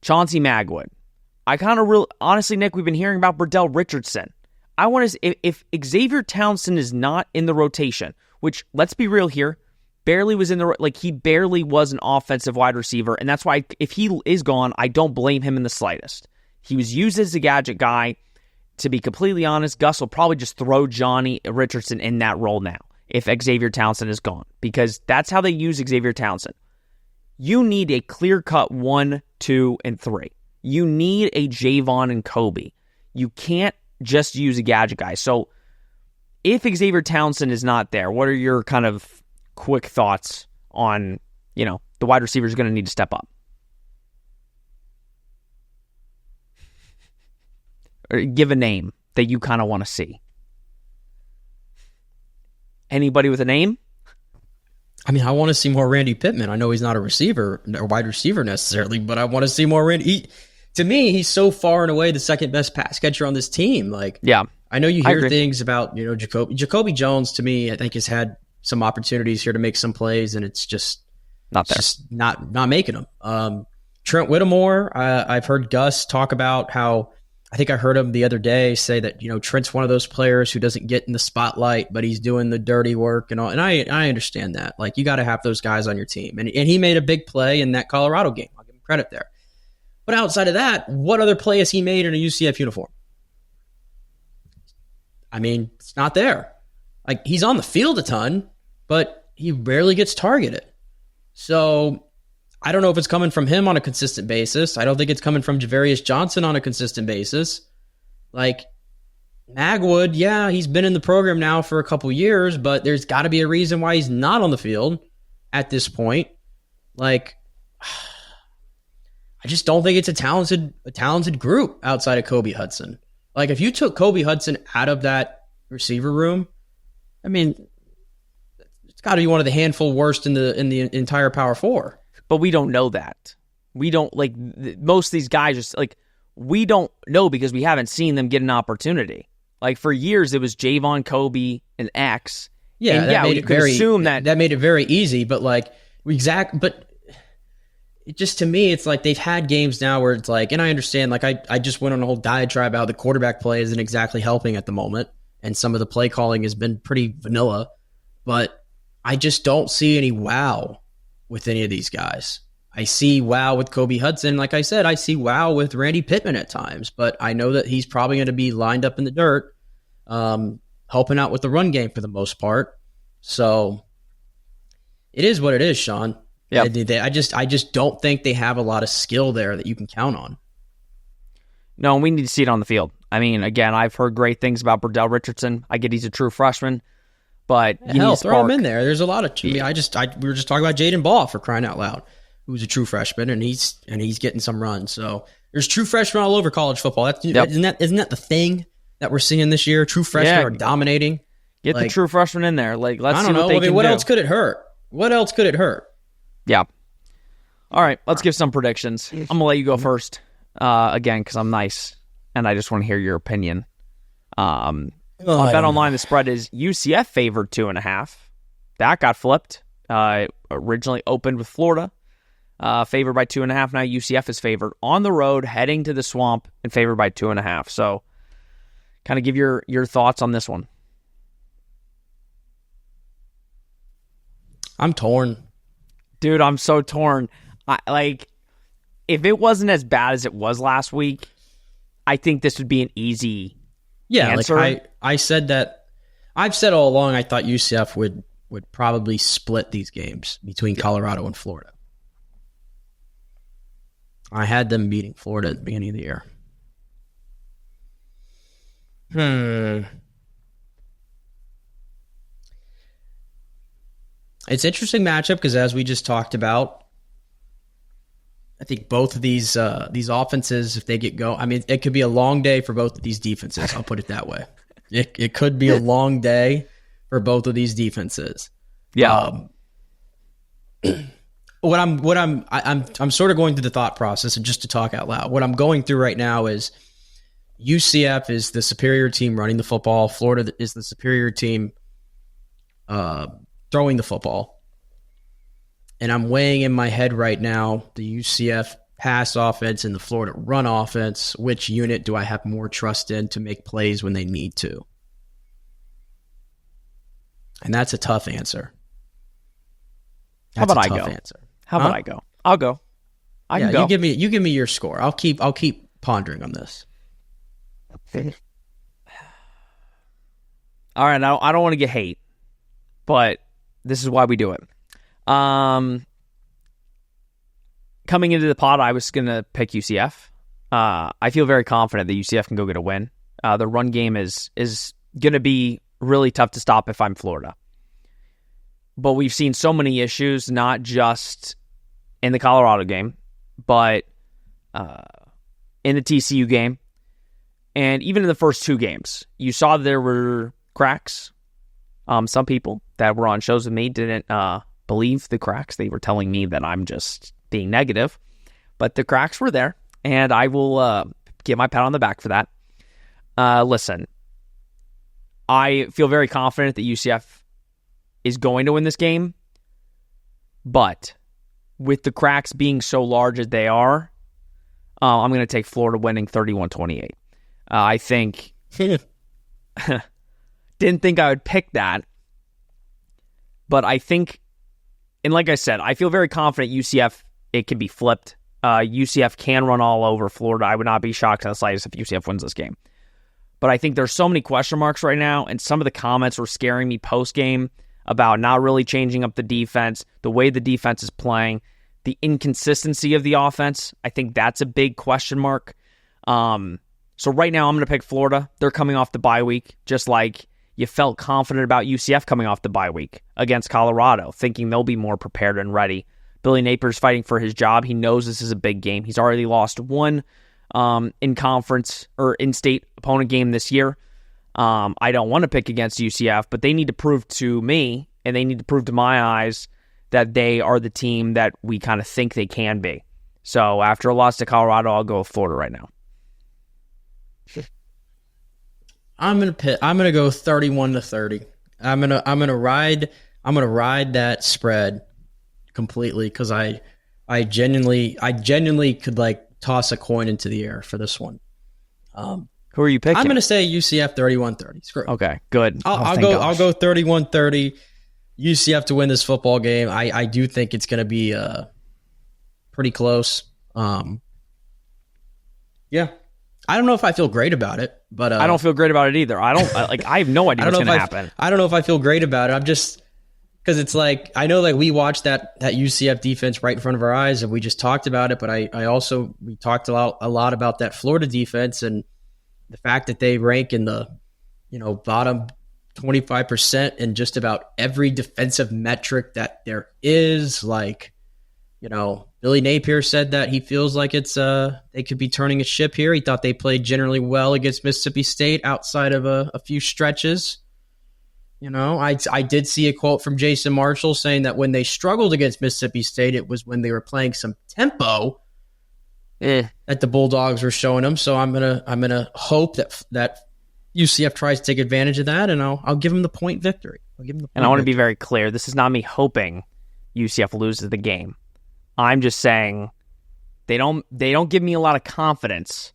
S1: Chauncey Magwood. I kind of honestly, Nick, we've been hearing about Burdell Richardson. I want to, if Xavier Townsend is not in the rotation, which let's be real here, barely was in the, he barely was an offensive wide receiver. And that's why if he is gone, I don't blame him in the slightest. He was used as a gadget guy. To be completely honest, Gus will probably just throw Johnny Richardson in that role now if Xavier Townsend is gone, because that's how they use Xavier Townsend. You need a clear-cut 1, 2, and 3. You need a Javon and Kobe. You can't just use a gadget guy. So if Xavier Townsend is not there, what are your kind of quick thoughts on, the wide receiver is going to need to step up? Or give a name that you kind of want to see. Anybody with a name?
S2: I mean, I want to see more Randy Pittman. I know he's not a receiver, or wide receiver necessarily, but I want to see more Randy. To me, he's so far and away the second best pass catcher on this team.
S1: Yeah,
S2: I know you hear things about, Jacoby Jones. To me, I think has had some opportunities here to make some plays, and it's just
S1: not there.
S2: Just not making them. Trent Whittemore, I've heard Gus talk about how. I think I heard him the other day say that, Trent's one of those players who doesn't get in the spotlight, but he's doing the dirty work and all. And I understand that. You got to have those guys on your team. And he made a big play in that Colorado game. I'll give him credit there. But outside of that, what other play has he made in a UCF uniform? I mean, it's not there. He's on the field a ton, but he rarely gets targeted. So I don't know if it's coming from him on a consistent basis. I don't think it's coming from Javarius Johnson on a consistent basis. Magwood, yeah, he's been in the program now for a couple years, but there's got to be a reason why he's not on the field at this point. I just don't think it's a talented group outside of Kobe Hudson. If you took Kobe Hudson out of that receiver room, I mean, it's got to be one of the handful worst in the entire Power Four.
S1: But we don't know that. We don't, most of these guys just, we don't know because we haven't seen them get an opportunity. For years, it was Javon, Kobe, and X.
S2: Yeah,
S1: and we could assume that.
S2: That made it very easy, but, but it just, to me, it's they've had games now where it's and I understand, I just went on a whole diatribe about the quarterback play isn't exactly helping at the moment, and some of the play calling has been pretty vanilla, but I just don't see any wow with any of these guys. I see wow with Kobe Hudson. Like I said, I see wow with Randy Pittman at times, but I know that he's probably going to be lined up in the dirt, helping out with the run game for the most part. So it is what it is, Sean.
S1: Yeah.
S2: I just don't think they have a lot of skill there that you can count on.
S1: No, we need to see it on the field. I mean, again, I've heard great things about Burdell Richardson. I get he's a true freshman. But
S2: throw him in there. There's a lot of. We were just talking about Jaden Ball, for crying out loud, who's a true freshman, and he's getting some runs. So there's true freshmen all over college football. Isn't that the thing that we're seeing this year? True freshmen are dominating.
S1: Get the true freshmen in there. Let's see what they can do.
S2: What else could it hurt? What else could it hurt?
S1: Yeah. All right, let's give some predictions. I'm gonna let you go first, again, because I'm nice and I just want to hear your opinion. On BetOnline, the spread is UCF favored 2.5. That got flipped. Originally opened with Florida, favored by 2.5. Now UCF is favored on the road, heading to the Swamp, and favored by 2.5. So, kind of give your thoughts on this one.
S2: I'm torn,
S1: dude. I'm so torn. If it wasn't as bad as it was last week, I think this would be an easy.
S2: Yeah,
S1: answer.
S2: I said that. I've said all along I thought UCF would would probably split these games between Colorado and Florida. I had them beating Florida at the beginning of the year. It's an interesting matchup because, as we just talked about, I think both of these offenses, if they get going, I mean, it could be a long day for both of these defenses. I'll put it that way. It could be a long day for both of these defenses.
S1: Yeah.
S2: I'm sort of going through the thought process, and just to talk out loud, what I'm going through right now is UCF is the superior team running the football. Florida is the superior team throwing the football. And I'm weighing in my head right now the UCF pass offense and the Florida run offense. Which unit do I have more trust in to make plays when they need to? And that's a tough answer.
S1: How about I go? How about I go? I'll go. I can go.
S2: You give me your score. I'll keep pondering on this.
S1: All right, now I don't want to get hate, but this is why we do it. Coming into the pod, I was going to pick UCF. I feel very confident that UCF can go get a win. The run game is going to be really tough to stop if I'm Florida. But we've seen so many issues, not just in the Colorado game, but in the TCU game, and even in the first two games. You saw there were cracks. Some people that were on shows with me didn't believe the cracks. They were telling me that I'm just being negative. But the cracks were there, and I will give my pat on the back for that. Listen, I feel very confident that UCF is going to win this game, but with the cracks being so large as they are, I'm going to take Florida winning 31-28. I think didn't think I would pick that, but I think, and like I said, I feel very confident UCF, it can be flipped. UCF can run all over Florida. I would not be shocked in the slightest if UCF wins this game. But I think there's so many question marks right now, and some of the comments were scaring me post-game about not really changing up the defense, the way the defense is playing, the inconsistency of the offense. I think that's a big question mark. So right now I'm going to pick Florida. They're coming off the bye week, just like you felt confident about UCF coming off the bye week against Colorado, thinking they'll be more prepared and ready. Billy Napier's fighting for his job. He knows this is a big game. He's already lost one in conference or in-state opponent game this year. I don't want to pick against UCF, but they need to prove to me, and they need to prove to my eyes, that they are the team that we kind of think they can be. So after a loss to Colorado, I'll go with Florida right now.
S2: I'm gonna go 31-30. I'm gonna ride that spread completely because I genuinely could like toss a coin into the air for this one.
S1: Who are you picking?
S2: I'm gonna say UCF 31-30. Screw it.
S1: Okay, good.
S2: I'll go 31-30. UCF to win this football game. I do think it's gonna be pretty close. Yeah. I don't know if I feel great about it, but
S1: I don't feel great about it either. I have no idea what's going to happen.
S2: I don't know if I feel great about it. I'm just because it's like I know like we watched that UCF defense right in front of our eyes, and we just talked about it. But we talked a lot about that Florida defense and the fact that they rank in the bottom 25% in just about every defensive metric that there is. Like Billy Napier said that he feels like it's they could be turning a ship here. He thought they played generally well against Mississippi State outside of a few stretches. I did see a quote from Jason Marshall saying that when they struggled against Mississippi State, it was when they were playing some tempo that the Bulldogs were showing them. So I'm gonna hope that UCF tries to take advantage of that, and I'll give them the point victory.
S1: I want to be very clear. This is not me hoping UCF loses the game. I'm just saying they don't give me a lot of confidence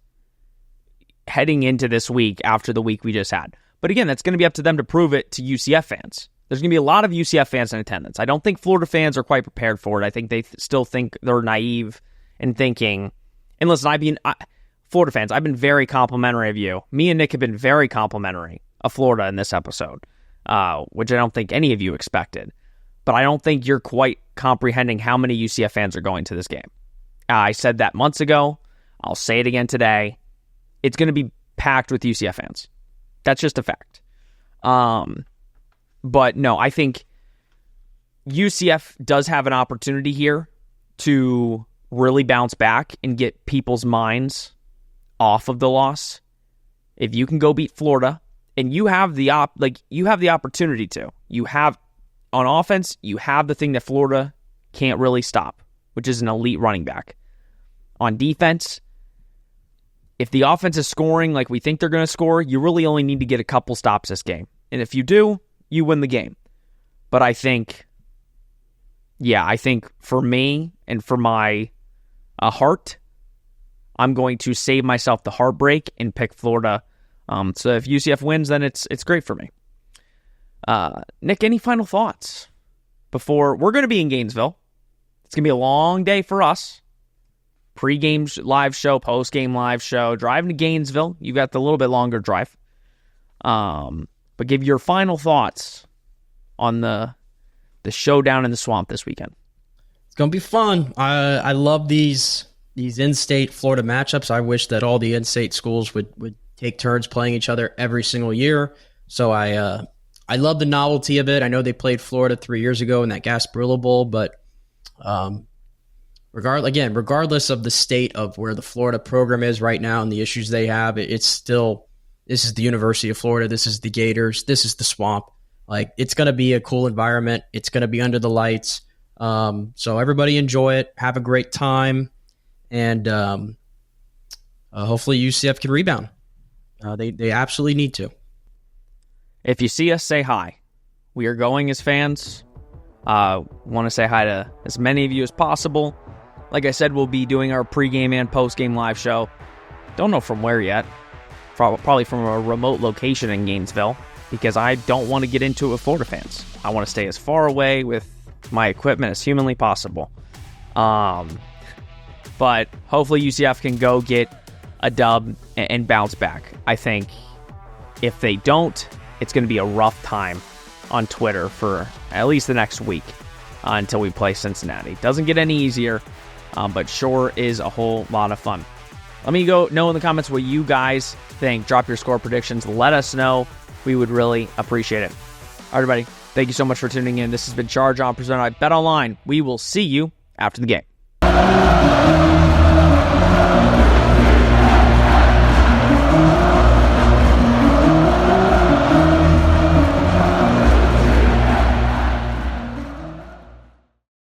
S1: heading into this week after the week we just had. But again, that's going to be up to them to prove it to UCF fans. There's going to be a lot of UCF fans in attendance. I don't think Florida fans are quite prepared for it. I think they still think they're naive in thinking. And listen, Florida fans, I've been very complimentary of you. Me and Nick have been very complimentary of Florida in this episode. which I don't think any of you expected. But I don't think you're quite comprehending how many UCF fans are going to this game. I said that months ago. I'll say it again today. It's going to be packed with UCF fans. That's just a fact. But no, I think UCF does have an opportunity here to really bounce back and get people's minds off of the loss. If you can go beat Florida, and you have the opportunity to. You have on offense, you have the thing that Florida can't really stop, which is an elite running back. On defense, if the offense is scoring like we think they're going to score, you really only need to get a couple stops this game. And if you do, you win the game. But I think for me and for my heart, I'm going to save myself the heartbreak and pick Florida. So if UCF wins, then it's great for me. Nick, any final thoughts before we're going to be in Gainesville? It's going to be a long day for us. Pre-game live show, post-game live show, driving to Gainesville. You got the little bit longer drive. But give your final thoughts on the showdown in the swamp this weekend.
S2: It's going to be fun. I love these in-state Florida matchups. I wish that all the in-state schools would take turns playing each other every single year. So I love the novelty of it. I know they played Florida 3 years ago in that Gasparilla Bowl, but regardless of the state of where the Florida program is right now and the issues they have, it's still, this is the University of Florida, this is the Gators, this is the Swamp. Like, it's going to be a cool environment. It's going to be under the lights. So everybody enjoy it. Have a great time. And hopefully UCF can rebound. They absolutely need to.
S1: If you see us, say hi. We are going as fans. Want to say hi to as many of you as possible. Like I said, we'll be doing our pregame and postgame live show. Don't know from where yet. Probably from a remote location in Gainesville, because I don't want to get into it with Florida fans. I want to stay as far away with my equipment as humanly possible. But hopefully UCF can go get a dub and bounce back. I think if they don't, it's going to be a rough time on Twitter for at least the next week until we play Cincinnati. Doesn't get any easier, but sure is a whole lot of fun. Let me know in the comments what you guys think. Drop your score predictions. Let us know. We would really appreciate it. All right, everybody. Thank you so much for tuning in. This has been Charge On, presented by Bet Online. We will see you after the game.